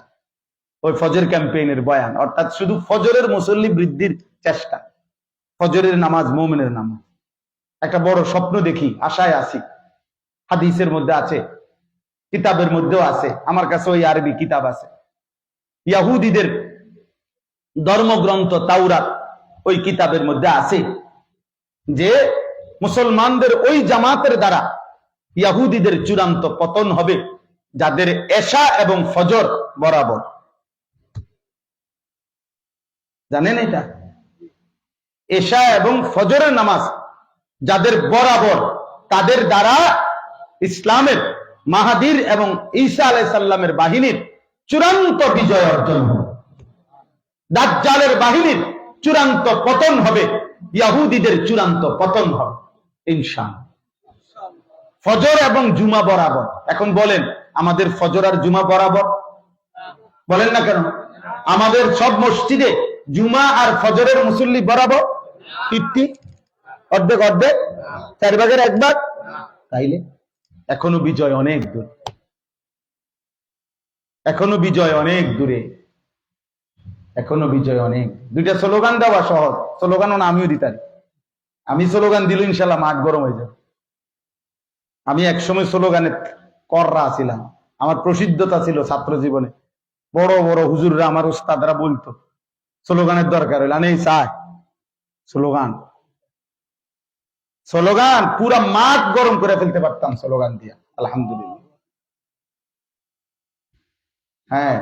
ওই ফজর ক্যাম্পেইনের বয়ান, অর্থাৎ শুধু ফজরের মুসল্লি বৃদ্ধির চেষ্টা। ফজরের নামাজ মুমিনের নামাজ। একটা বড় স্বপ্ন দেখি, আশায় আছি, হাদিসের মধ্যে আছে, কিতাবের মধ্যেও আছে, আমার কাছে ওই আরবি কিতাব আছে, ইহুদিদের ধর্মগ্রন্থ তাওরাত, ওই কিতাবের মধ্যে আছে যে মুসলমানদের ওই জামাতের দ্বারা ইহুদিদের চূড়ান্ত পতন হবে যাদের এশা এবং ফজর বরাবর। জানেন এটা? এশা এবং ফজরের নামাজ যাদের বরাবর, তাদের দ্বারা ইসলামের মাহাদির এবং ঈসা আলাইহিস সালামের বাহিনীর চূড়ান্ত বিজয় অর্জন হবে। দাজ্জালের বাহিনীর চূড়ান্ত পতন হবে, ইহুদিদের চূড়ান্ত পতন হবে ইনশাআল্লাহ। ফজর এবং জুমা বরাবর। এখন বলেন আমাদের ফজর আর জুমা বরাবর? বলেন না কেন? আমাদের সব মসজিদে জুমা আর ফজরের মুসল্লি বরাবর 50, অর্ধেক অর্ধেক, 4/1 ভাগ। তাইলে এখনো বিজয় অনেক দূর, এখনো বিজয় অনেক দূরে, এখনো বিজয় অনেক। 2টা স্লোগান দেওয়া সহজ, স্লোগানও না আমিও দিতাম। আমি স্লোগান দিল ইনশাল্লাহ মাঠ গরম হয়ে যাবে। আমি একসময় স্লোগানে কররা ছিলাম, আমার প্রসিদ্ধতা ছিল ছাত্র জীবনে। বড় বড় হুজুররা, আমার উস্তাদরা বলতো স্লোগানের দরকার হইল, আমি চাই স্লোগান, স্লোগান পুরা মাঠ গরম করে ফেলতে পারতাম স্লোগান দিয়া, আলহামদুলিল্লাহ। হ্যাঁ,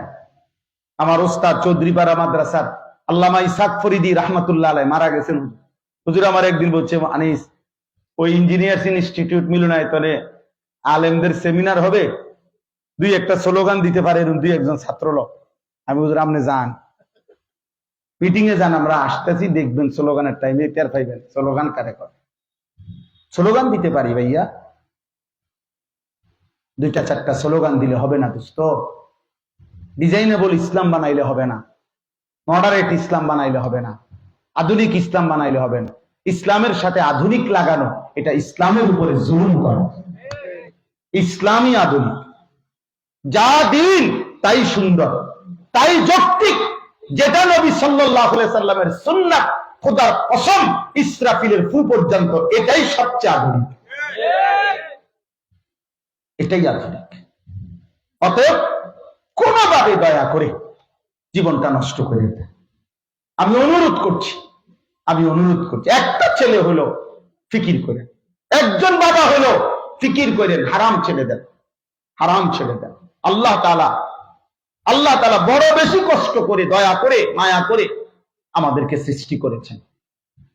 আমার উস্তাদ চৌধুরীপাড়া মাদ্রাসার আল্লামা ইসহাক ফরিদি রাহমাতুল্লাহ আলাইহি মারা গেছেন। হুজুর আমার একদিন বলছে, আনিস ওই ইঞ্জিনিয়ার্স ইনস্টিটিউট মিলনায়তনে আলেমদের সেমিনার হবে, 2-1টা স্লোগান দিতে পারে এরকম 2-1 জন ছাত্র লোক। আমি হুজুর আপনি যান, মিটিং এ যান, আমরা আসতেছি, দেখবেন স্লোগানের টাইমে টের পাইবেন স্লোগান কারে করে। স্লোগান দিতে পারি ভাইয়া, 2-4টা স্লোগান দিলে হবে না দোস্ত। ডিজাইনেবল ইসলাম বানাইলে হবে না, মডারেট ইসলাম বানাইলে হবে না, আধুনিক ইসলাম বানাইলে হবে না। ইসলামের সাথে আধুনিক লাগানো, এটা ইসলামের উপরে জুলুম করা। ইসলামী আধুনিক, যা দিন তাই সুন্দর, তাই যৌক্তিক, যেটা নবী সাল্লাল্লাহু আলাইহি সাল্লামের সুন্নাত, খোদার কসম ইসরাফিলের ফু পর্যন্ত এটাই সবচেয়ে আধুনিক, এটাই আধুনিক। অতএব কোনোভাবে দয়া করে জীবনটা নষ্ট করে দিতে আমি অনুরোধ করছি, একটা ছেলে হলো ফিকির করে, একজন বাবা হলো ফিকির করেন, হারাম ছেড়ে দেন, হারাম ছেড়ে দেন। আল্লাহ তাআলা বড় বেশি কষ্ট করে, দয়া করে, মায়া করে আমাদেরকে সৃষ্টি করেছেন।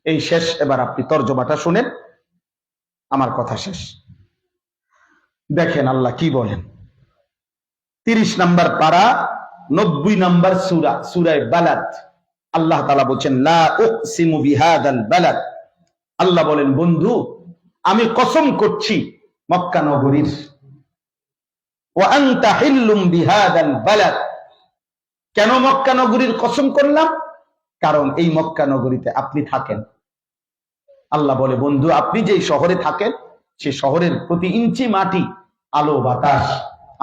এই শেষ, এবার আপনি তর্জমাটা শুনেন, আমার কথা শেষ। দেখেন আল্লাহ কি বলেন। 30 নম্বর পারা, 90 নম্বর সূরা, সূরা বালাদ। আল্লাহ তাআলা বলেন, লা উকসিমু বিহাদাল বালাদ। আল্লাহ বলেন, বন্ধু আমি কসম করছি মক্কা নগরীর, ওয়া আনতা হিল্লুম বিহাদাল বালাদ। কেন মক্কা নগরীর কসম করলাম? কারণ এই মক্কা নগরীতে আপনি থাকেন। আল্লাহ বলে, বন্ধু আপনি যেই শহরে থাকেন সে শহরের প্রতি ইঞ্চি মাটি, আলো বাতাস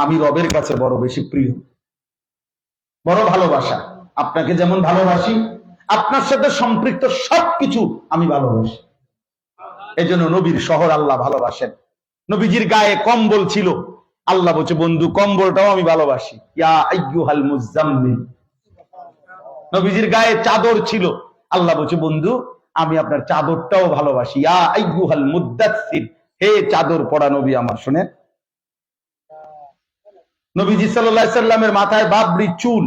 আমি রবের কাছে বড় বেশি প্রিয়, বড় ভালোবাসা। আপনাকে যেমন ভালোবাসি, আপনার সাথে সম্পৃক্ত সবকিছু আমি ভালোবাসি। এজন্য নবীর শহর আল্লাহ ভালোবাসেন। নবীজির গায়ে কম্বল ছিল, আল্লাহ বলছে বন্ধু কম্বলটাও আমি ভালোবাসি। ইয়া আইয়ুহাল মুজাম্মিল। নবীজির গায়ে চাদর ছিল, আল্লাহ বলছে বন্ধু আমি আপনার চাদরটাও ভালোবাসি। ইয়া আইয়ুহাল মুদ্দাসসির, হে চাদর পরা নবী আমার। শুনেন, নবীজি সাল্লাল্লাহু আলাইহি সাল্লামের মাথায় বাবরি চুল,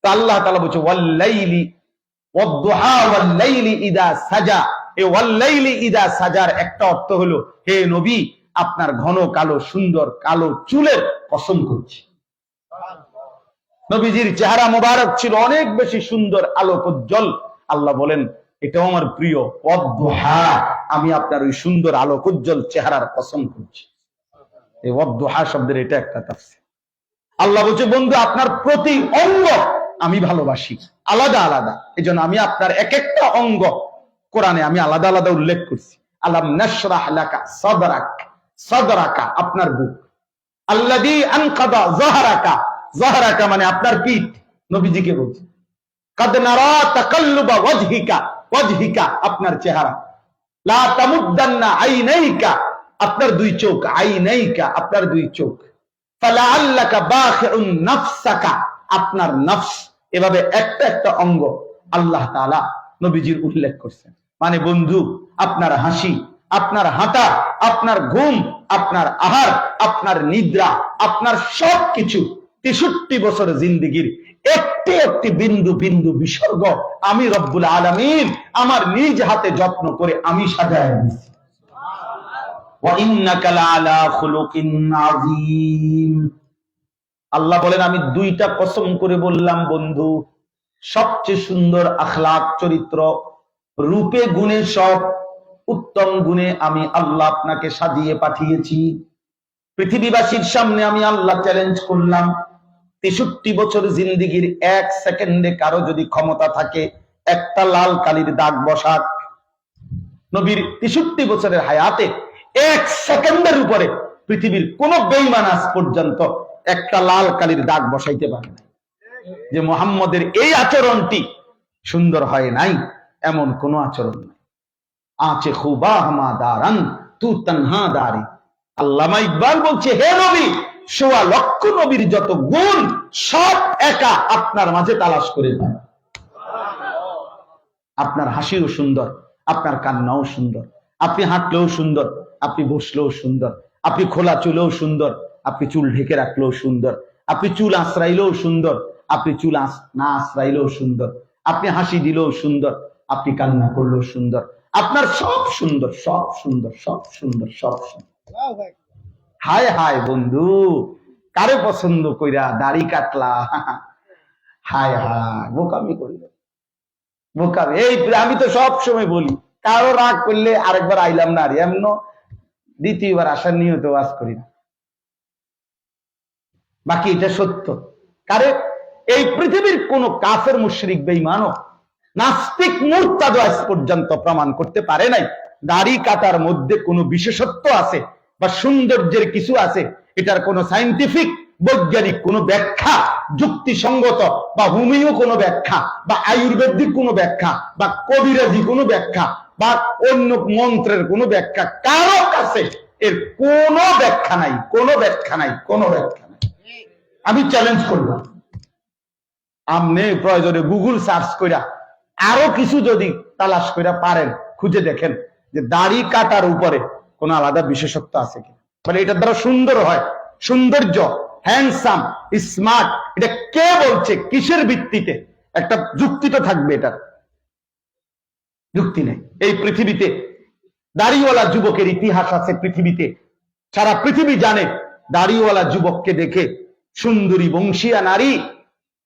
তা আল্লাহ তাআলা বলছে ওয়াল্লাইলি ওয়াদ-দুহা ওয়াল্লাইলি ইযা সাজা। এই ওয়াল্লাইলি ইযা সাজার একটা অর্থ হলো, হে নবী আপনার ঘন কালো সুন্দর কালো চুলের কসম করছি। নবীজির চেহারা মোবারক ছিল অনেক বেশি সুন্দর আলোকোজ্জ্বল। আল্লাহ বলেন এটাও আমার প্রিয়। ওয়াদ-দুহা, আমি আপনার ওই সুন্দর আলোকোজ্জ্বল চেহারার কসম করছি। এই ওয়াদ-দুহা শব্দের এটা একটা তাফসীর। আল্লাহ বলছে বন্ধু আপনার প্রতি অঙ্গ আমি ভালোবাসি, আলাদা আলাদা। এজন্য আমি আপনার এক একটা অঙ্গ কোরআনে আমি আলাদা আলাদা উল্লেখ করছি। আলাম নাশরাহ লাকা সাদরাক, সাদরাকা আপনার বুক। আল্লাযী আনকাদা যাহরাকা, যাহরাকা মানে আপনার পিঠ। নবীজিকে বলছে কাদ নারা তাকাল্লুবা ওয়াজহিকা, ওয়াজহিকা আপনার চেহারা। লা তামুদ্দান্না আইনাইকা আপনার দুই চোখ, আইনাইকা আপনার দুই চোখ। ফালাআল্লাকা বাখিউন নাফসাকা আপনার নফস। এভাবে একটা একটা অঙ্গ আল্লাহ তাআলা নবীজির উল্লেখ করছেন। মানে বন্ধু আপনার হাসি, আপনার হাঁটা, আপনার ঘুম, আপনার আহার, আপনার নিদ্রা, আপনার সবকিছু 63 বছর জিন্দেগির একটি একটি বিন্দু বিন্দু বিসর্গ আমি রব্বুল আলামিন আমার নিজ হাতে যত্ন করে আমি সাজায় দিয়েছি। ওয়া ইন্নাকা লাআলা খুলুকিন আযীম। আল্লাহ বলেন আমি দুইটা কসম করে বললাম বন্ধু, সবচেয়ে সুন্দর আখলাক চরিত্র, রূপে গুণে সব উত্তম গুণে আমি আল্লাহ আপনাকে সাজিয়ে পাঠিয়েছি। পৃথিবীবাসীর সামনে আমি আল্লাহ চ্যালেঞ্জ করলাম, 63 বছর জিন্দেগির এক সেকেন্ডে কারো যদি ক্ষমতা থাকে একটা লাল কালির দাগ বসাক। নবীর 63 বছরের হায়াতে এক সেকেন্ডের উপরে পৃথিবীর কোন বেঈমান আজ পর্যন্ত একটা লাল কালির দাগ বসাইতে পারে না। যে মুহাম্মদের এই আচরণটি সুন্দর হয় নাই এমন কোন আচরণ নাই। আচে খুবা হামা দারান তু তনহা দারি। আল্লামা ইকবাল বলছে হে নবী ১৬ লক্ষ নবীর যত গুণ সব একা আপনার মাঝে তালাশ করে যায়। আপনার হাসিও সুন্দর, আপনার কান্নাও সুন্দর, আপনি হাঁটলেও সুন্দর, আপনি বসলেও সুন্দর, আপনি খোলা চুলেও সুন্দর, আপনি চুল ঢেকে রাখলেও সুন্দর, আপনি চুল আশ্রাইলেও সুন্দর, আপনি চুল না আশ্রাইলেও সুন্দর, আপনি হাসি দিলেও সুন্দর, আপনি কান্না করলেও সুন্দর, আপনার সব সুন্দর, সব সুন্দর, সব সুন্দর, সব সুন্দর। হায় হায় বন্ধু কারে পছন্দ কইরা দাড়ি কাটলা? হায় হায় বোকামি করি, বোকামি। এই আমি তো সব সময় বলি কারো রাগ করলে আরেকবার আইলাম না, আর এমন দ্বিতীয়বার আসার নিয়ত ওয়াজ করি না। বাকি এটা সত্য। কারে এই পৃথিবীর কোন কাফের মুশরিক বেঈমানও নাস্তিক মুরতাদ আজ পর্যন্ত প্রমাণ করতে পারে নাই দাড়ি কাটার মধ্যে কোনো বিশেষত্ব আছে বা সৌন্দর্যের কিছু আছে। এটার কোনো সায়েন্টিফিক বৈজ্ঞানিক কোনো ব্যাখ্যা, যুক্তিসঙ্গত বা হোমিও কোনো ব্যাখ্যা বা আয়ুর্বেদিক কোনো ব্যাখ্যা বা কবিরাজি কোনো ব্যাখ্যা বা অন্য মন্ত্রের কোনো ব্যাখ্যা কারো কাছে এর কোনো ব্যাখ্যা নাই, কোনো ব্যাখ্যা নাই, কোনো ব্যাখ্যা নাই। আমি চ্যালেঞ্জ করলাম, আপনি প্রয়োজনে গুগল সার্চ কইরা আরো কিছু যদি তালাশ কইরা পারেন খুঁজে দেখেন যে দাড়ি কাটার উপরে কোন আলাদা বিশেষত্ব আছে কি, মানে এটার দ্বারা সুন্দর হয়, সৌন্দর্য, হ্যান্ডসাম, স্মার্ট, এটা কে বলছে, কিসের ভিত্তিতে? একটা যুক্তি তো থাকবে, এটার যুক্তি নেই। এই পৃথিবীতে দাড়িওয়ালা যুবকের ইতিহাস আছে পৃথিবীতে, সারা পৃথিবী জানে। দাড়িওয়ালা যুবককে দেখে সুন্দরী বংশীয়া নারী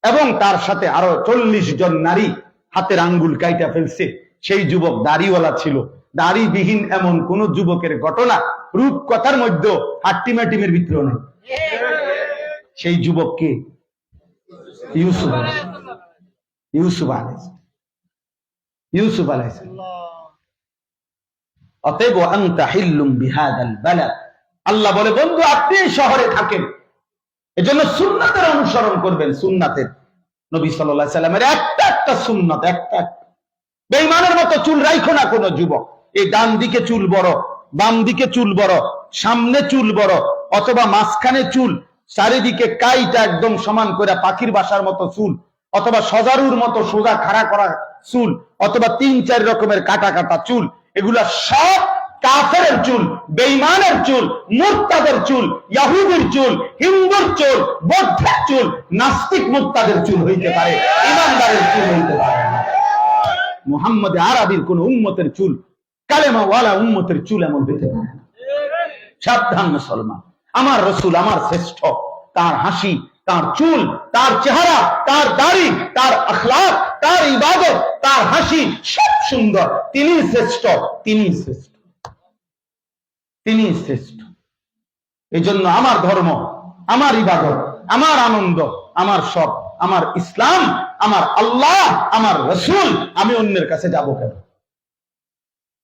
এবং তার সাথে আরো 40 জন নারী হাতের আঙ্গুল কাইটা ফেলছে। সেই যুবক দাড়িওয়ালা ছিল। দাড়িবিহীন এমন কোন যুবকের ঘটনা রূপকথার মধ্যে হাট্টিমাটিমের ভিতরে নেই। সেই যুবককে ইউসুফ আলাইহিস, ইউসুফ আলাইহিস, ইউসুফ আলাইহিস। অতএব আনতা হিল্লুম বিহাদাল বালাদ, আল্লাহ বলে বন্ধু আপনি এই শহরে থাকেন, এজন্য সুন্নাতের অনুসরণ করবেন। সুন্নাতের নবী সাল্লাল্লাহু আলাইহি সাল্লামের একটা একটা সুন্নাত, একটা বেঈমানের মতো চুল রাখো না কোন যুবক। এই ডান দিকে চুল বড়, বাম দিকে চুল বড়, সামনে চুল বড়, অথবা মাঝখানে চুল, চারিদিকে কাইটা একদম সমান করে পাখির বাসার মতো চুল, অথবা সজারুর মতো সোজা খাড়া করা চুল, অথবা ৩-৪ রকমের কাটা কাটা চুল, এগুলা সব কাফেরের চুল, বেঈমানের চুল, মুরতাদের চুল, ইহুদির চুল, হিন্দুর চুল, বৌদ্ধের চুল, নাস্তিক মুরতাদের চুল হইতে পারে, ঈমানদারের চুল হইতে পারে না। মুহাম্মদ আরবির কোন উম্মতের চুল, কালেমা ওয়ালা উম্মতের চুল এমন হইতে পারে না। সাবধান মুসলমান, আমার রাসূল আমার শ্রেষ্ঠ, তার হাসি, তার চুল, তার চেহারা, তার দাড়ি, তার আখলাক, তার ইবাদত, তার হাসি সব সুন্দর। তিনি শ্রেষ্ঠ, তিনি শ্রেষ্ঠ, তিনি শ্রেষ্ঠ। এই জন্য আমার ধর্ম, আমার ইবাদত, আমার আনন্দ, আমার সব, আমার ইসলাম, আমার আল্লাহ, আমার রাসূল, আমি অন্যের কাছে যাব কেন?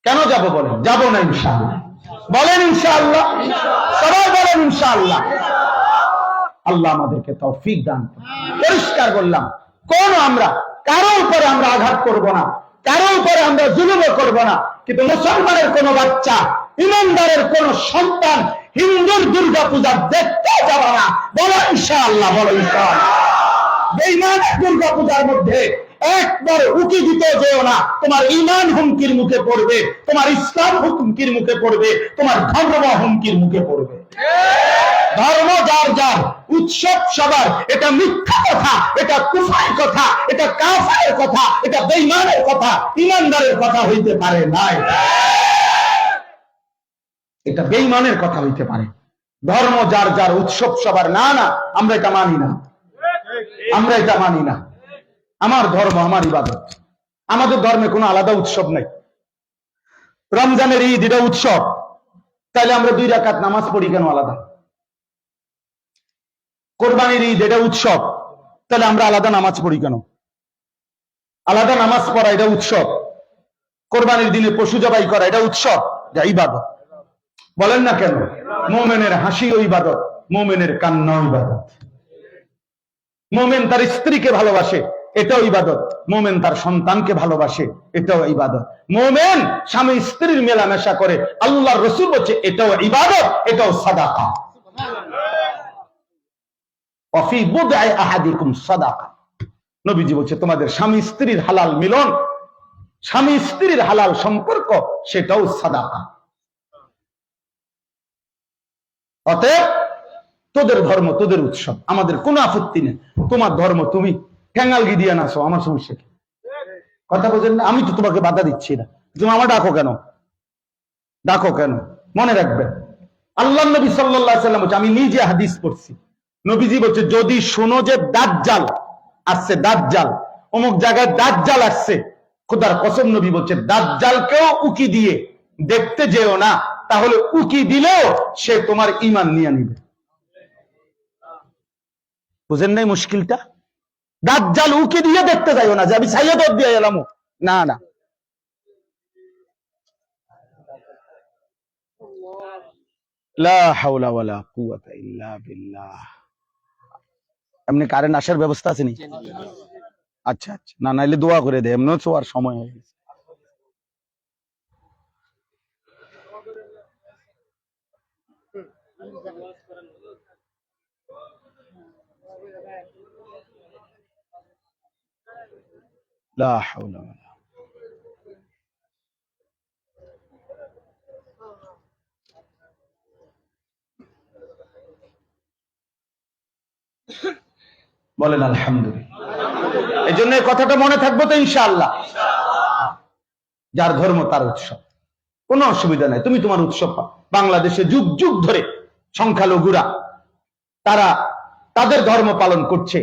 কেন যাব বলেন? যাব না ইনশাআল্লাহ। বলেন ইনশাআল্লাহ, সবাই বলেন ইনশাআল্লাহ। আল্লাহ আমাদেরকে তৌফিক দান করুন। পরিষ্কার বললাম, কোন আমরা কারো উপরে আমরা আঘাত করব না, কারো উপরে আমরা জুলুম করব না, কিন্তু মুসলমানের কোন বাচ্চা, ইমানদারের কোন সন্তান হিন্দুর দুর্গা পূজা দেখতে যাবে না। বলো ইনশাআল্লাহ, বলো ইনশাআল্লাহ। বেঈমানের দুর্গা পূজার মধ্যে একবার উকি দিতে যেও না, তোমার ঈমান হুমকির মুখে পড়বে, তোমার ইসলাম হুমকির মুখে পড়বে, তোমার ধর্ম হুমকির মুখে পড়বে। ধর্ম যার যার, উৎসব সবার, এটা মিথ্যা কথা, এটা কুফরের কথা, এটা কাফেরের কথা, এটা বেঈমানের কথা, ঈমানদারের কথা হইতে পারে না। এটা বেঈমানের কথা হইতে পারে। ধর্ম যার যার, উৎসব সবার, না না, আমরা এটা মানি না, আমরা এটা মানি না। আমার ধর্ম, আমার ইবাদত, আমাদের ধর্মে কোনো আলাদা উৎসব নাই। রমজানের ঈদ এটা উৎসব, তাহলে আমরা 2 রাকাত নামাজ পড়ি কেন আলাদা? কোরবানির ঈদ এটা উৎসব, তাহলে আমরা আলাদা নামাজ পড়ি কেন? আলাদা নামাজ পড়া এটা উৎসব, কোরবানির দিনে পশু জবাই করা এটা উৎসব, যা ইবাদত। বলেন না কেন? মুমিনের হাসি ও ইবাদত, মুমিনের কান্না ইবাদত। মুমিন তার স্ত্রীকে ভালোবাসে, এটাও ইবাদত। মুমিন তার সন্তানকে ভালোবাসে, এটাও ইবাদত। মুমিন স্বামী স্ত্রীর মেলামেশা করে, আল্লাহর রাসূল বলছে এটাও ইবাদত, এটাও সাদাকা। ওয়াফি বুদআ আহাদিকুম সাদাকা, নবীজি বলছে তোমাদের স্বামী স্ত্রীর হালাল মিলন, স্বামী স্ত্রীর হালাল সম্পর্ক, সেটাও সাদাকা। অতএব তোদের ধর্ম, তোদের উৎসব, আমাদের কোনো আপত্তি নেই। তোমার ধর্ম তুমি ঠ্যাঙ্গালগি দিয়ে নাচো, আমার সমস্যা কি? কথা বোঝেন না? আমি তো তোমাকে বাধা দিচ্ছি না, তুমি আমার ডাকো কেন? ডাকো কেন? মনে রাখবেন, আল্লাহ নবী সাল্লাল্লাহু আলাইহি ওয়াসাল্লাম বলছে, আমি নিজে হাদিস পড়ছি, নবীজি বলছে যদি শোনো যে দাজ্জাল আসছে, দাজ্জাল অমুক জায়গায় দাজ্জাল আসছে, খোদার কসম নবী বলছে দাজ্জালকেও উকি দিয়ে দেখতে যেও না, তাহলে উকি দিলেও সে তোমার ঈমান নিয়ে নিবে। বুঝেন নাই মুশকিলটা? দাজ্জাল উকি দিয়ে দেখতে যাইও না যে আমি সাইয়্যদ দিয়ে এলাম, না না। লা হাওলা ওয়ালা কুওয়াতা ইল্লা বিল্লাহ। এমনি কারেন্ট আসার ব্যবস্থা আছে নি? আচ্ছা আচ্ছা, না নাইলে দোয়া করে দে, এমন তো আর সময় হয়ে গেছে। লা হাওলা ওয়ালা। বলেন আলহামদুলিল্লাহ। এই জন্য এই কথাটা মনে থাকবো তো ইনশাআল্লাহ। যার ধর্ম তার উৎসব, কোনো অসুবিধা নাই, তুমি তোমার উৎসব পাও। বাংলাদেশে যুগ যুগ ধরে সংখ্যালঘুরা তারা তাদের ধর্ম পালন করছে।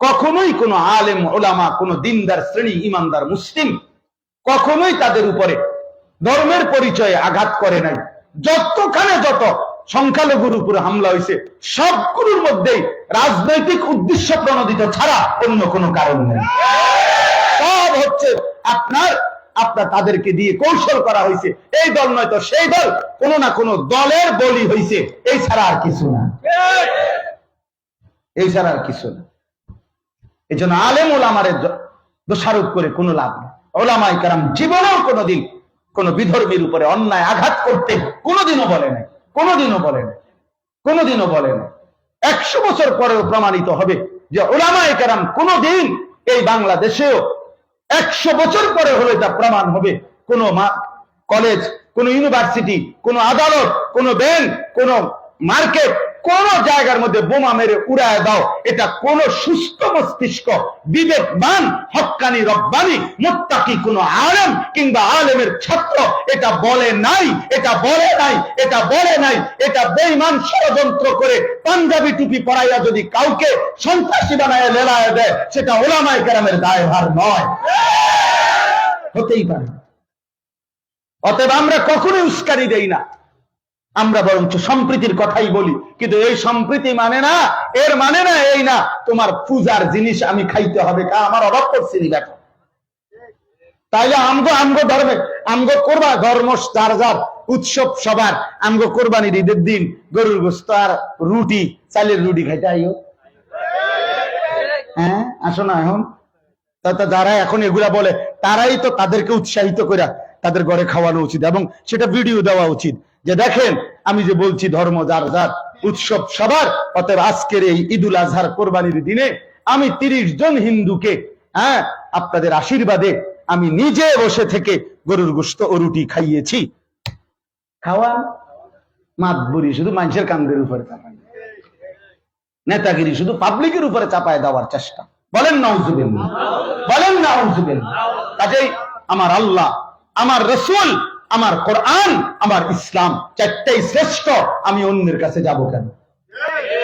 কখনোই কোনো আলেম ওলামা, কোনো দিনদার শ্রেণী, ইমানদার মুসলিম কখনোই তাদের উপরে ধর্মের পরিচয়ে আঘাত করে নাই। যতখানে যত সংখ্যালঘুর উপরে হামলা হয়েছে, সবগুলোর মধ্যেই রাজনৈতিক উদ্দেশ্য প্রণোদিত ছাড়া অন্য কোনো কারণ নেই। সব হচ্ছে আপনার তাদেরকে দিয়ে কৌশল করা হয়েছে, এই দল নয়তো সেই দল, কোনো না কোনো দলের বলি হয়েছে, এই ছাড়া আর কিছু না, এই ছাড়া আর কিছু না। এই জন্য আলেম ওলামারে দোষারোপ করে কোনো লাভ নেই। ওলামায়ে কেরাম জীবনেও কোনোদিন কোন বিধর্মীর উপরে অন্যায় আঘাত করতে কোনোদিনও বলে নাই, কোনোদিনও বলে নাই, কোনোদিনও বলে নাই। 100 বছর পরেও প্রমাণিত হবে যে ওলামায়ে কেরাম কোনোদিন এই বাংলাদেশেও 100 বছর পরে হলে তা প্রমাণ হবে কোন কলেজ, কোন ইউনিভার্সিটি, কোন আদালত, কোন ব্যাংক, কোন মার্কেট, কোন জায়গার মধ্যে বোমা মেরে উড়ায় দাও, এটা কোন সুস্থ মস্তিষ্ক বিবেকবান হক্কানি রব্বানি মুত্তাকি কোন আলেম কিংবা আলেমের ছাত্র এটা বলে নাই, এটা বলে নাই, এটা বলে নাই। এটা বেঈমান ষড়যন্ত্র করে পাঞ্জাবি টুপি পরাইয়া যদি কাউকে সন্ত্রাসী বানায় লেলায় দেয়, সেটা ওলামায়ে কেরামের দায়ভার নয়, হতেই পারে। অতএব আমরা কখনোই উস্কানি দেই না, আমরা বরঞ্চ সম্প্রীতির কথাই বলি। কিন্তু এই সম্প্রীতি মানে না, এর মানে না এই না তোমার পূজার জিনিস আমি খাইতে হবে, আমার অভাব করছি দেখো, তাইলে আমগো ধর্মে আমগো করবা ধর্ম যার যার উৎসব সবার, আমগো কোরবানির ঈদের দিন গরুর গোশত আর রুটি, চালের রুটি খাইতে আইও। হ্যাঁ আসো না এখন, যারা এখন এগুলা বলে তারাই তো তাদেরকে উৎসাহিত করে তাদের ঘরে খাওয়ানো উচিত এবং সেটা ভিডিও দেওয়া উচিত যে দেখেন আমি যে বলছি ধর্ম যার যার উৎসব সবার। অতএব আজকের এই ঈদুল আজহার কোরবানির দিনে আমি 30 জন হিন্দুকে আপনাদের আশীর্বাদে আমি নিজে বসে থেকে গরুর গোশত ও রুটি খাইয়েছি। খাওয়ান মাতবুরি শুধু মানুষের কান্দের উপরে চাপায়, নেতাগিরি শুধু পাবলিকের উপরে চাপায় দেওয়ার চেষ্টা। বলেন নাউজুবিল্লাহ, বলেন নাউজুবিল্লাহ। কাজেই আমার আল্লাহ, আমার রসুল, আমার কোরআন, আমার ইসলাম চারটাই শ্রেষ্ঠ, আমি অন্যের কাছে যাব কেন?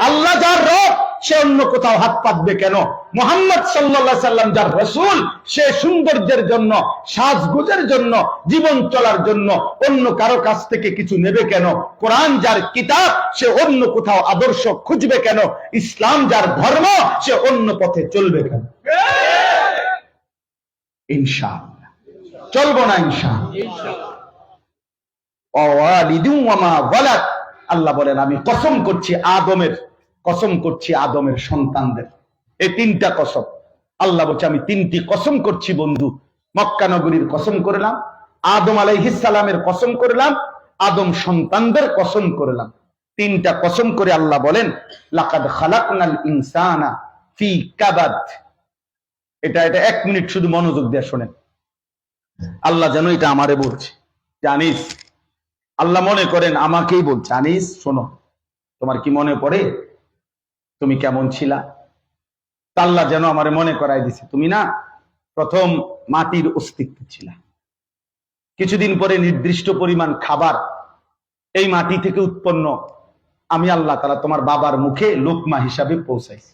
আল্লাহ যার রব সে অন্য কোথাও হাত পাতবে কেন? মুহাম্মদ সাল্লাল্লাহু আলাইহি সাল্লাম যার রাসূল সে সৌন্দর্যের জন্য, সাজগোজের জন্য, জীবন চলার জন্য অন্য কারো কাছ থেকে কিছু নেবে কেন? কোরআন যার কিতাব সে অন্য কোথাও আদর্শ খুঁজবে কেন? ইসলাম যার ধর্ম সে অন্য পথে চলবে কেন? ইনশাআল্লাহ চলবো না, ইনশাআল্লাহ। আল্লাহ বলেন আমি কসম করছি আদমের, কসম করছি আদমের সন্তানদের। এই 3টা কসম আল্লাহ বলছে, আমি 3টি কসম করছি বন্ধু। মক্কা নগরীর কসম করলাম, আদম আলাইহিস সালামের কসম করলাম, আদম সন্তানদের কসম করলাম। 3টা কসম করে আল্লাহ বলেন লাকাদ খালাকনাল ইনসানা ফি কাবাদ। এটা 1 মিনিট শুধু মনোযোগ দিয়ে শোনেন। আল্লাহ যেন এটা আমারে বলছে, জানিস, আল্লাহ মনে করেন আমাকেই বলছে, আনিস শোনো, তোমার কি মনে পড়ে তুমি কেমন ছিলা? আল্লাহ যেন আমারে মনে করাই দিছে, তুমি না প্রথম মাটির অস্তিত্ব ছিলা, কিছুদিন পরে নির্দিষ্ট পরিমাণ খাবার এই মাটি থেকে উৎপন্ন আমি আল্লাহ তাআলা তোমার বাবার মুখে লোকমা হিসাবে পৌঁছাইছি।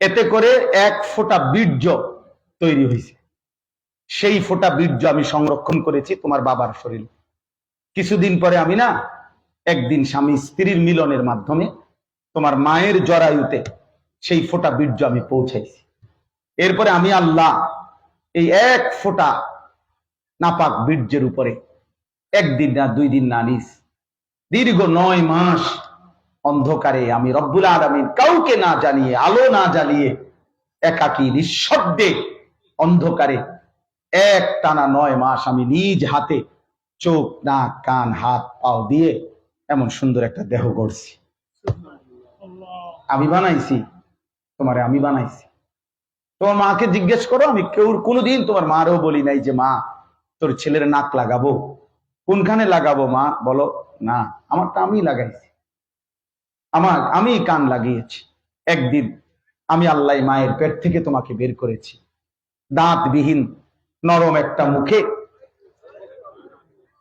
এতে করে 1 ফোঁটা বীর্য তৈরি হয়েছে, সেই ফোঁটা বীর্য আমি সংরক্ষণ করেছি তোমার বাবার শরীরে। কিছুদিন পরে আমি না একদিন স্বামী স্ত্রীর মিলনের মাধ্যমে তোমার মায়ের জরায়ুতে সেই ফোঁটা বীর্য আমি পৌঁছাইছি। এরপরে আমি আল্লাহ এই 1 ফোঁটা নাপাক বীর্যের উপরে 1 দিন না 2 দিন না নিস দীর্ঘ 9 মাস অন্ধকারে আমি রব্বুল আলামিন কাউকে না জানিয়ে, আলো না জ্বালিয়ে, একাকী নিঃশব্দে অন্ধকারে একটানা 9 মাস আমি নিজ হাতে চোখ, নাক, কান, হাত, পাও দিয়ে এমন সুন্দর একটা দেহ গড়ছি। আমি বানাইছি তোমারে, আমি বানাইছি। তোমার মাকে জিজ্ঞেস করো, আমি কোনোদিন তোমার মারও বলি নাই যে মা তোর ছেলের নাক লাগাবো, কোনখানে লাগাবো মা বলো না, আমারটা আমি লাগাইছি, আমি কান লাগিয়েছি। একদিন আমি আল্লাহ মায়ের পেট থেকে তোমাকে বের করেছি, দাঁতবিহীন নরম একটা মুখে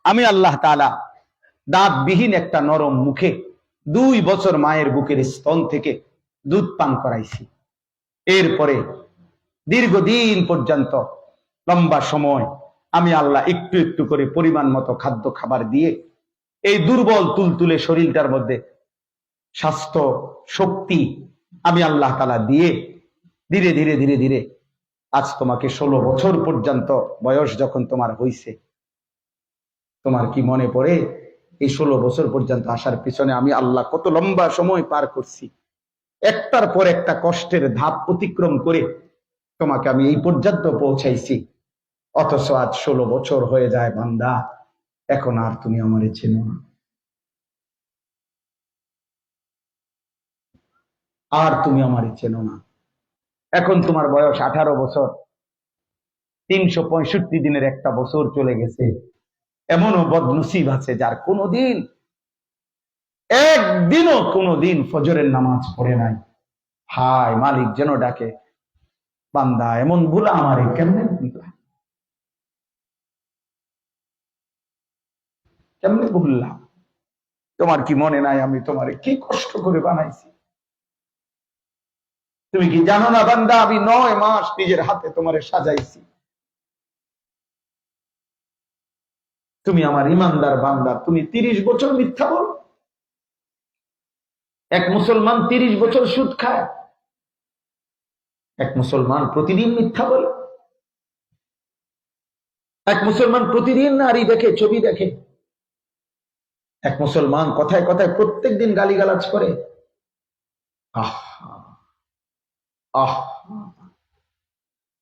আমি আল্লাহ তাআলা দাঁতবিহীন একটা নরম মুখে 2 বছর মায়ের বুকের স্তন থেকে দুধ পান করাইছি। এরপরে দীর্ঘদিন পর্যন্ত লম্বা সময় আমি আল্লাহ একটু একটু করে পরিমাণ মতো খাদ্য খাবার দিয়ে এই দুর্বল তুলতুলে শরীরটার মধ্যে স্বাস্থ্য শক্তি আমি আল্লাহ তাআলা দিয়ে ধীরে ধীরে ধীরে ধীরে আজ তোমাকে 16 বছর পর্যন্ত বয়স যখন তোমার হইছে, তোমার কি মনে পড়ে এই 16 বছর পর্যন্ত আসার পিছনে আমি আল্লাহ কত লম্বা সময় পার করছি, একটার পর একটা কষ্টের ধাপ অতিক্রম করে তোমাকে আমি এই পর্যন্ত পৌঁছাইছি। অথচ আজ 16 বছর হয়ে যায় বান্দা, এখন আর তুমি আমারে চেনো না, আর তুমি আমারে চেনো না। এখন তোমার বয়স 18 বছর, 365 দিনের একটা বছর চলে গেছে। এমনও বদনসিব আছে যার কোনোদিন একদিনও কোনোদিন ফজরের নামাজ পড়ে নাই। হায় মালিক যেন ডাকে, বান্দা এমন ভুলা আমারে কেমনে ভুললা, কেমনে ভুললাম? তোমার কি মনে নাই আমি তোমারে কি কষ্ট করে বানাইছি? তুমি কি জানো না বান্দা, আমি 9 মাস নিজের হাতে তোমারে সাজাইছি। তুমি আমার ইমানদার বান্দা, তুমি 30 বছর মিথ্যা বলো। এক মুসলমান 30 বছর সুদ খায়, এক মুসলমান প্রতিদিন মিথ্যা বলে, এক মুসলমান প্রতিদিন নারী দেখে, ছবি দেখে, এক মুসলমান কথায় কথায় প্রত্যেকদিন গালিগালাজ করে।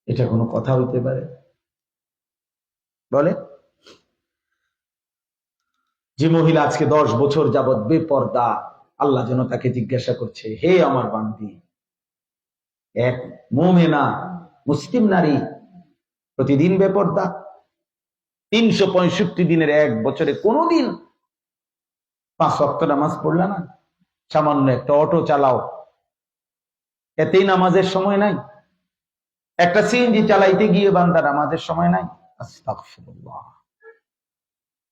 এটা কোনো কথা হইতে পারে? বলে যে মহিলা আজকে 10 বছর যাবৎ বেপর্দা, আল্লাহ যেন তাকে জিজ্ঞাসা করছে, হে আমার বান্দি, এক মুমিনা মুসলিম নারী প্রতিদিন বেপর্দা, 365 দিনের এক বছরে কোনোদিন 5 ওয়াক্ত নামাজ পড়লা না, সামান্য একটা অটো চালাও, এতেই নামাজের সময় নাই, একটা সিএনজি চালাইতে গিয়ে বান্দা নামাজের সময় নাই। আস্তাগফিরুল্লাহ।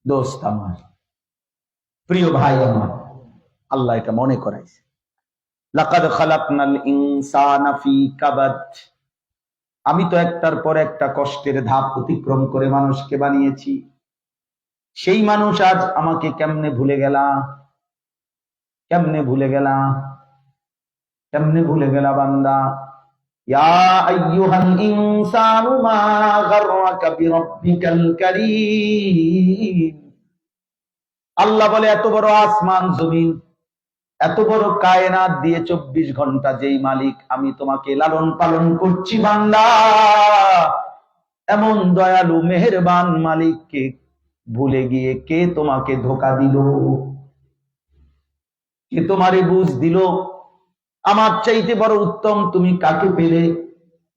দোস্ত আমার, প্রিয় ভাই আমার, আল্লাহ এটা মনে করাইছে, লাকাদ খালাকনাল ইনসানা ফি কাবাদ, আমি তো একটার পর একটা কষ্টের ধাপ অতিক্রম করে মানুষকে বানিয়েছি। সেই মানুষ আজ আমাকে কেমনে ভুলে গেলা, কেমনে ভুলে গেলা, কেমনে ভুলে গেলা বান্দা? ইয়া আইয়ুহাল ইনসানু মা গাররাকা বিরাব্বিকাল কারীম। আল্লাহ বলে, এত বড় আসমান জমিন, এত বড় কায়নাত দিয়ে 24 ঘন্টা যেই মালিক, আমি তোমাকে লালন পালন করছি বান্দা, এমন দয়ালু মেহেরবান মালিককে ভুলে গিয়ে কে তোমাকে ধোঁকা দিল, কে তোমারে বুঝ দিল? আমার চাইতে বড় উত্তম তুমি কাকে পেলে,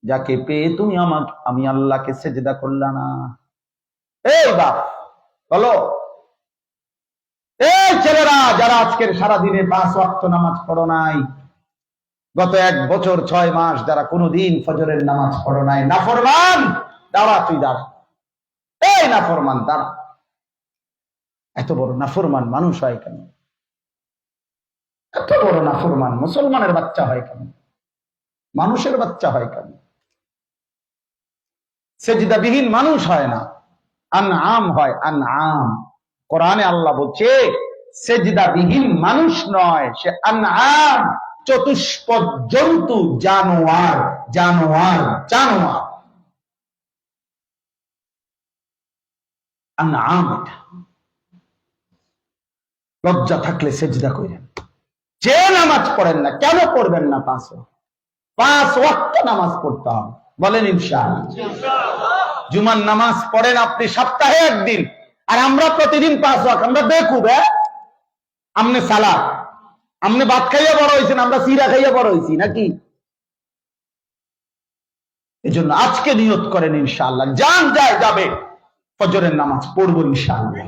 যাকে পেয়ে তুমি আমি আল্লাহকে সেজদা করলা না? এই বাপ বলো, এই ছেলেরা যারা আজকের সারাদিনে 5 ওয়াক্ত নামাজ পড়ো নাই, গত 1 বছর 6 মাস যারা কোনোদিন ফজরের নামাজ পড়ো নাই, নাফরমান দাঁড়া, তুই দাঁড়া, এই নাফরমান দাঁড়া। এত বড় নাফরমান মানুষ হয় কেন? এত বড় নাফরমান মুসলমানের বাচ্চা হয় কেন? মানুষের বাচ্চা হয় কেন? সেজদাবিহীন মানুষ হয় না, আনআম হয়, আনআম। কোরআনে আল্লাহ বলছে সেজদাবিহীন মানুষ নয়, সে আনআম, চতুষ্পদ জন্তু, জানোয়ার, জানোয়ার, জানোয়ার, আনআম। এটা লজ্জা থাকলে সেজদা করেন। যে নামাজ পড়েন না, কেন পড়বেন না? 5 ওয়াক্ত নামাজ পড়তে হবে, বলেন ইনশাআল্লাহ। জুমার নামাজ পড়েন আপনি সপ্তাহে একদিন, আর আমরা প্রতিদিন 5 ওয়াক্ত। আমরা বেকুব, আমনে সালাদ, আমনে ভাত খাইয়া বড় হয়েছেন, আমরা সিরা খাইয়া বড় হয়েছি নাকি? এজন্য আজকে নিয়ত করেন ইনশাআল্লাহ, জান যায় যাবে ফজরের নামাজ পড়বো ইনশাআল্লাহ।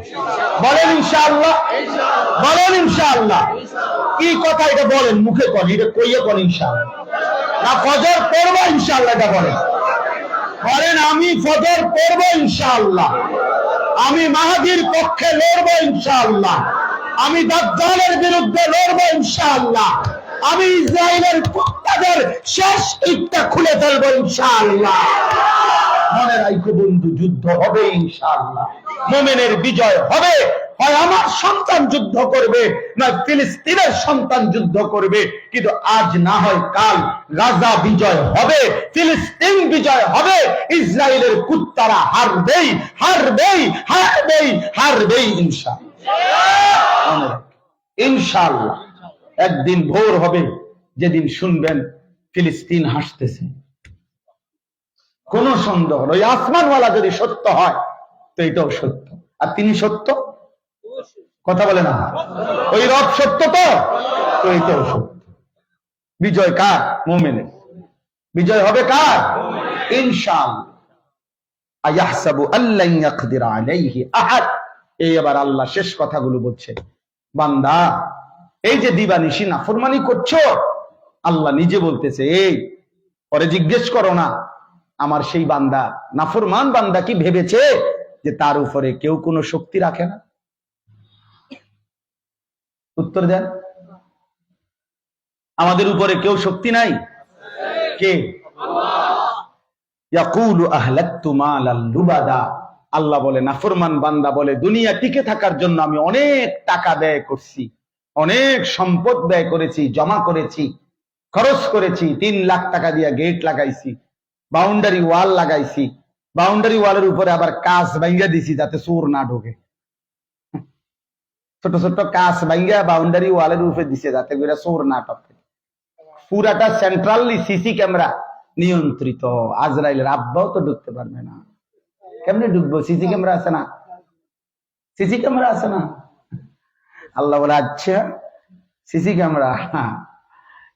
বলেন ইনশাআল্লাহ, বলেন ইনশাআল্লাহ। কি কথা এটা বলেন, মুখে কন, এটা কইয়া কন ইনশাআল্লাহ। না ফজর পড়বো ইনশাআল্লাহ, এটা বলেন, বলেন আমি ফজর পড়বো ইনশাআল্লাহ, আমি মাহাদির পক্ষে লড়বো ইনশাআল্লাহ, আমি দাজ্জালের বিরুদ্ধে লড়বো ইনশাআল্লাহ, আমি ইসরায়েলের কুত্তাদের শেষ ইটটা খুলে ফেলবো ইনশাআল্লাহ। মনে রাখো বন্ধু, যুদ্ধ হবে ইনশাআল্লাহ, মুমিনের বিজয় হবে, হয় আমার সন্তান যুদ্ধ করবে, নয় ফিলিস্তিনের সন্তান যুদ্ধ করবে, কিন্তু আজ না হয় কাল গাজা বিজয় হবে, ফিলিস্তিন বিজয় হবে, ইসরায়েলের কুত্তারা হারবেই হারবেই হারবেই হারবেই ইনশাআল্লাহ। ইনশাআল্লাহ একদিন ভোর হবে যেদিন শুনবেন ফিলিস্তিন হাসতেছে। কোন সন্দেহ, ওই আসমানওয়ালা যদি সত্য হয় তো এটাও সত্য, আর তিনি সত্য, কথা বলে না, ওই রব সত্য তো এটাও সত্য। বিজয় কার? মুমিনের। বিজয় হবে কার? ইনশাআল্লাহ। আয়াহসাবু আল্লান ইয়াকদির আলাইহি আহাদ। এই আবার আল্লাহ শেষ কথাগুলো বলছে, বান্দা এই যে দিবানিশি নাফরমানি করছো, আল্লাহ নিজে বলতেছে, এই পরে জিজ্ঞেস করো না আমার সেই বান্দা, নাফরমান বান্দা কি ভেবেছে যে তার উপরে কেউ কোনো শক্তি রাখে না? উত্তর দেন। আমাদের উপরে কেউ শক্তি নাই? কে? ইয়াকুলু আহলাকতু মালাল লুবাদা। আল্লাহ বলে, নাফরমান বান্দা বলে, দুনিয়া টিকে থাকার জন্য আমি অনেক টাকা ব্যয় করছি, অনেক সম্পদ ব্যয় করেছি, জমা করেছি, খরচ করেছি, 3 লাখ টাকা দিয়ে গেট লাগাইছি, বাউন্ডারি ওয়াল লাগাইছি, বাউন্ডারি ওয়ালের উপরে আবার কাঁচ ভাঙ্গা দিছি যাতে চোর না ঢোকে, ছোট ছোট কাঁচ ভাঙ্গা বাউন্ডারি ওয়ালের উপরে দিছে যাতে করে চোর না ঢোকে। পুরাটা সেন্ট্রালি সিসি ক্যামেরা নিয়ন্ত্রিত, আজরাইলের আব্বাও তো ঢুকতে পারবে না। কেমনে ঢুকবো? সিসি ক্যামেরা আছে না, সিসি ক্যামেরা আছে না। আল্লাহ বলে, আচ্ছা সিসি ক্যামেরা।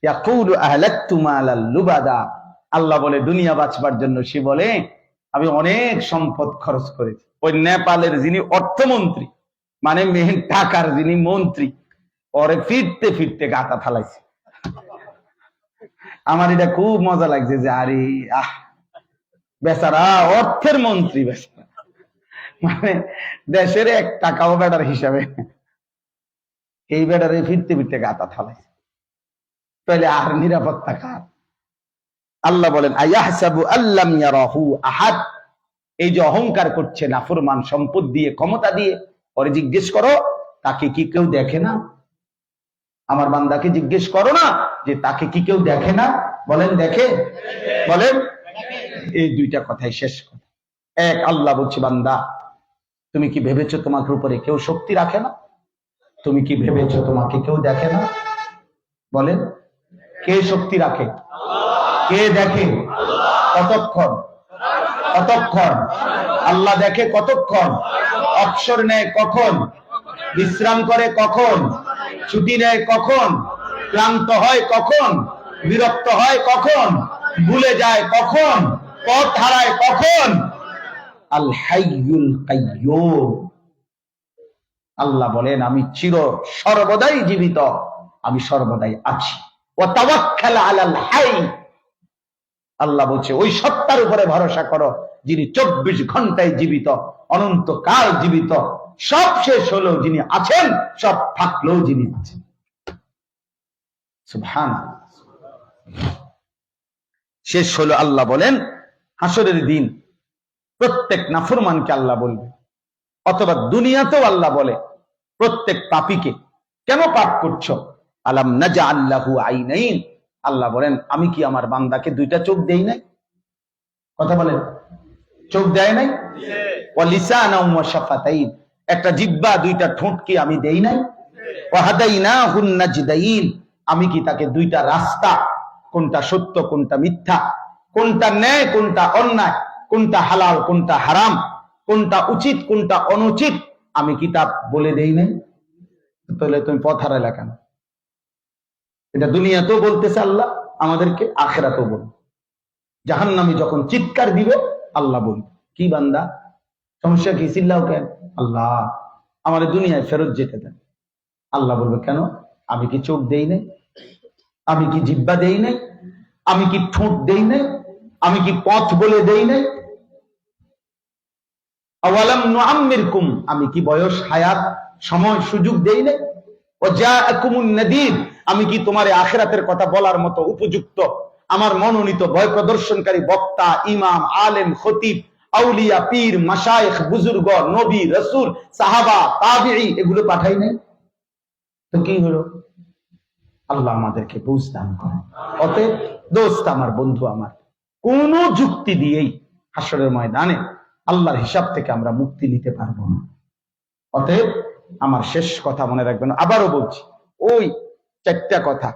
ইয়াকুলু আহলাকতু মালাল লুবাদা। আল্লাহ বলে, দুনিয়া বাঁচবার জন্য সে বলে আমি অনেক সম্পদ খরচ করেছি। ওই নেপালের যিনি অর্থমন্ত্রী, মানে মেন টাকার যিনি মন্ত্রী, পরে ফিরতে ফিরতে গাতা ফালাইছে। আমার এটা খুব মজা লাগছে যে আরে বেচারা অর্থের মন্ত্রী, বেচারা মানে দেশের 1 টাকাও বেটার হিসাবে, এই বেটারে ফিরতে ফিরতে গাতা ফালাইছে। তাহলে আর নিরাপত্তা কার? আল্লাহ বলেন, আয়াহসাবু আল্লাম ইয়ারাহু আহাদ। এই যে অহংকার করছে নাফরমান, সম্পদ দিয়ে, ক্ষমতা দিয়ে, পরে জিজ্ঞেস করো তাকে কি কেউ দেখে না? আমার বান্দাকে জিজ্ঞেস করো না যে তাকে কি কেউ দেখে না? বলেন দেখে, বলেন। এই 2টা কথাই শেষ কথা। এক, আল্লাহ বলছে, বান্দা তুমি কি ভেবেছো তোমার উপরে কেউ শক্তি রাখে না? তুমি কি ভেবেছো তোমাকে কেউ দেখে না? বলেন, কে শক্তি রাখে? কে দেখে? কতক্ষণ? কতক্ষণ? আল্লাহ দেখে কতক্ষণ? অবসর নেয় কখন? বিশ্রাম করে কখন? ছুটি নেয় কখন? ক্লান্ত হয় কখন? বিরক্ত হয় কখন? ভুলে যায় কখন? পথ হারায় কখন? আল হাইয়ুল কাইয়্যুম। আল্লাহ বলেন, আমি চির সর্বদাই জীবিত, আমি সর্বদাই আছি। ওয়া তাওয়াক্কাল আলাল হাই। আল্লাহ বলছে, ওই সত্তার উপরে ভরসা করো যিনি 24 ঘন্টায় জীবিত, অনন্তকাল জীবিত, সব শেষ হলেও যিনি আছেন, সব থাকলেও যিনি আছেন। সুবহানাল্লাহ। শেষ হলো, আল্লাহ বলেন হাসরের দিন প্রত্যেক নাফরমানকে আল্লাহ বলবে, অথবা দুনিয়াতেও আল্লাহ বলে প্রত্যেক পাপীকে, কেন পাপ করছো? আলাম নাজআল লাহু আইনাইন। আল্লাহ বলেন, আমি কি আমার বান্দাকে 2টা চোখ দেই নাই? কথা বলেন, চোখ দেয় নাই? ওয়া লিসানাও ওয়া শাফাতাইন। একটা জিহ্বা, 2টা ঠোঁট কি আমি দেই নাই? ওয়া হাদাইনাহুন নাজদাইন। আমি কি তাকে 2টা রাস্তা, কোনটা সত্য কোনটা মিথ্যা, কোনটা ন্যায় কোনটা অন্যায়, কোনটা হালাল কোনটা হারাম, কোনটা উচিত কোনটা অনুচিত, আমি কিতাব বলে দেই নাই? তাহলে তুমি পথ হারাইলা কেন? এটা দুনিয়াতেও বলতেছে আল্লাহ আমাদেরকে, আখিরাতেও বলবে। জাহান্নামী যখন চিৎকার দিবে আল্লাহ বলবে, কি বান্দা সমস্যা কি, চিল্লাও কেন? আল্লাহ আমাদের দুনিয়ায় ফেরত যেতে দেন। আল্লাহ বলবে, কেন? আমি কি চোখ দেই নাই? আমি কি জিহ্বা দেই নাই? আমি কি ঠোঁট দেই নাই? আমি কি পথ বলে দেই নাই? আওয়ালাম নুআম্মিরকুম। আমি কি বয়স, হায়াত, সময়, সুযোগ দেই নাই? ওয়াজাআকুমুন নাদির। আমি কি তোমারে আখিরাতের কথা বলার মতো উপযুক্ত, আমার মনোনীত ভয় প্রদর্শনকারী বক্তা, ইমাম, আলেম, খতিব, আউলিয়া, পীর, মাশায়েখ, বুজুর্গ, নবী, রাসূল, সাহাবা, তাবিঈ এগুলো পাঠাই নাই? তো কি হলো? আল্লাহ আমাদেরকে বুঝ দান করেন। অতএব দোস্ত আমার, বন্ধু আমার, কোন যুক্তি দিয়েই হাসরের ময়দানে আল্লাহর হিসাব থেকে আমরা মুক্তি নিতে পারবো না। অতএব আমার শেষ কথা মনে রাখবেন, আবারও বলছি, ওই চারটা কথা।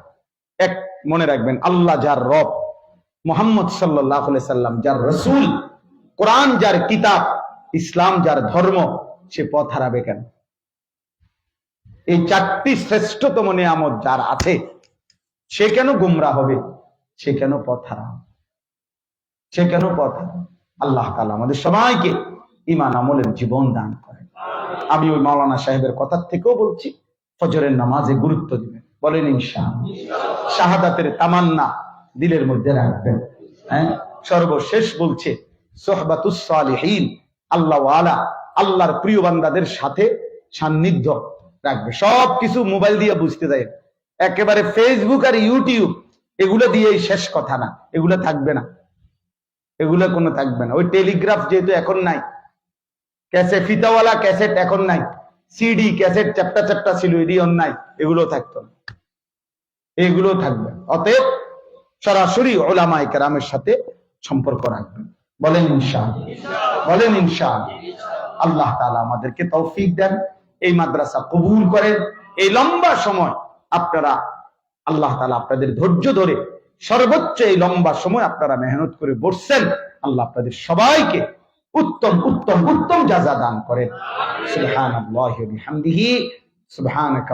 এক, মনে রাখবেন, আল্লাহ যার রব, মুহাম্মদ সাল্লাল্লাহু আলাইহি সাল্লাম যার রাসূল, কোরআন যার কিতাব, ইসলাম যার ধর্ম, সে পথ হারাবে কেন? এই চারটি শ্রেষ্ঠতম নিয়ামত যার আছে, সে কেন গুমরা হবে? সে কেন পথ হারাবে? সে কেন পথ হারাবে? আল্লাহ তাআলা আমাদের সবাইকে ঈমান আমলের জীবন দান করেন। আমি ওই মাওলানা সাহেবের কথা থেকেও বলছি, ফজরের নামাজে গুরুত্ব দিবেন, বলেন ইনশাআল্লাহ। শাহাদাতের তামান্না দিলের মধ্যে রাখবেন। হ্যাঁ, সর্বশেষ বলছে সোহবাতুস সালিহিন, আল্লাহ ওয়ালা, আল্লাহর প্রিয় বান্দাদের সাথে সান্নিধ্য রাখবে। সবকিছু মোবাইল দিয়ে বুঝতে যায়, একেবারে ফেসবুক আর ইউটিউব এগুলো দিয়েই শেষ কথা না, এগুলো থাকবে না, এগুলো কোনো থাকবে না। ওই টেলিগ্রাফ যেহেতু এখন নাই, ক্যাসেট, ফিতাওয়ালা ক্যাসেট এখন নাই, সিডি ক্যাসেট চ্যাপ্টা চ্যাপ্টা ছিল, এডিও নাই, এগুলো থাকতো না, এগুলো থাকবে। অতএব সরাসরি উলামায়ে কেরামের সাথে সম্পর্ক রাখবেন, বলেন ইনশাআল্লাহ, বলেন ইনশাআল্লাহ। আল্লাহ তাআলা আমাদেরকে তৌফিক দেন, এই মাদ্রাসা কবুল করেন। এই লম্বা সময় আপনারা, আল্লাহ তাআলা আপনাদের ধৈর্য ধরে সর্বোচ্চ এই লম্বা সময় আপনারা মেহনত করে বসছেন, আল্লাহ আপনাদের সবাইকে উত্তম উত্তম উত্তম জাযা দান করেন। সুবহানাল্লাহি ওয়া বিহামদিহি, সুবহানাকা।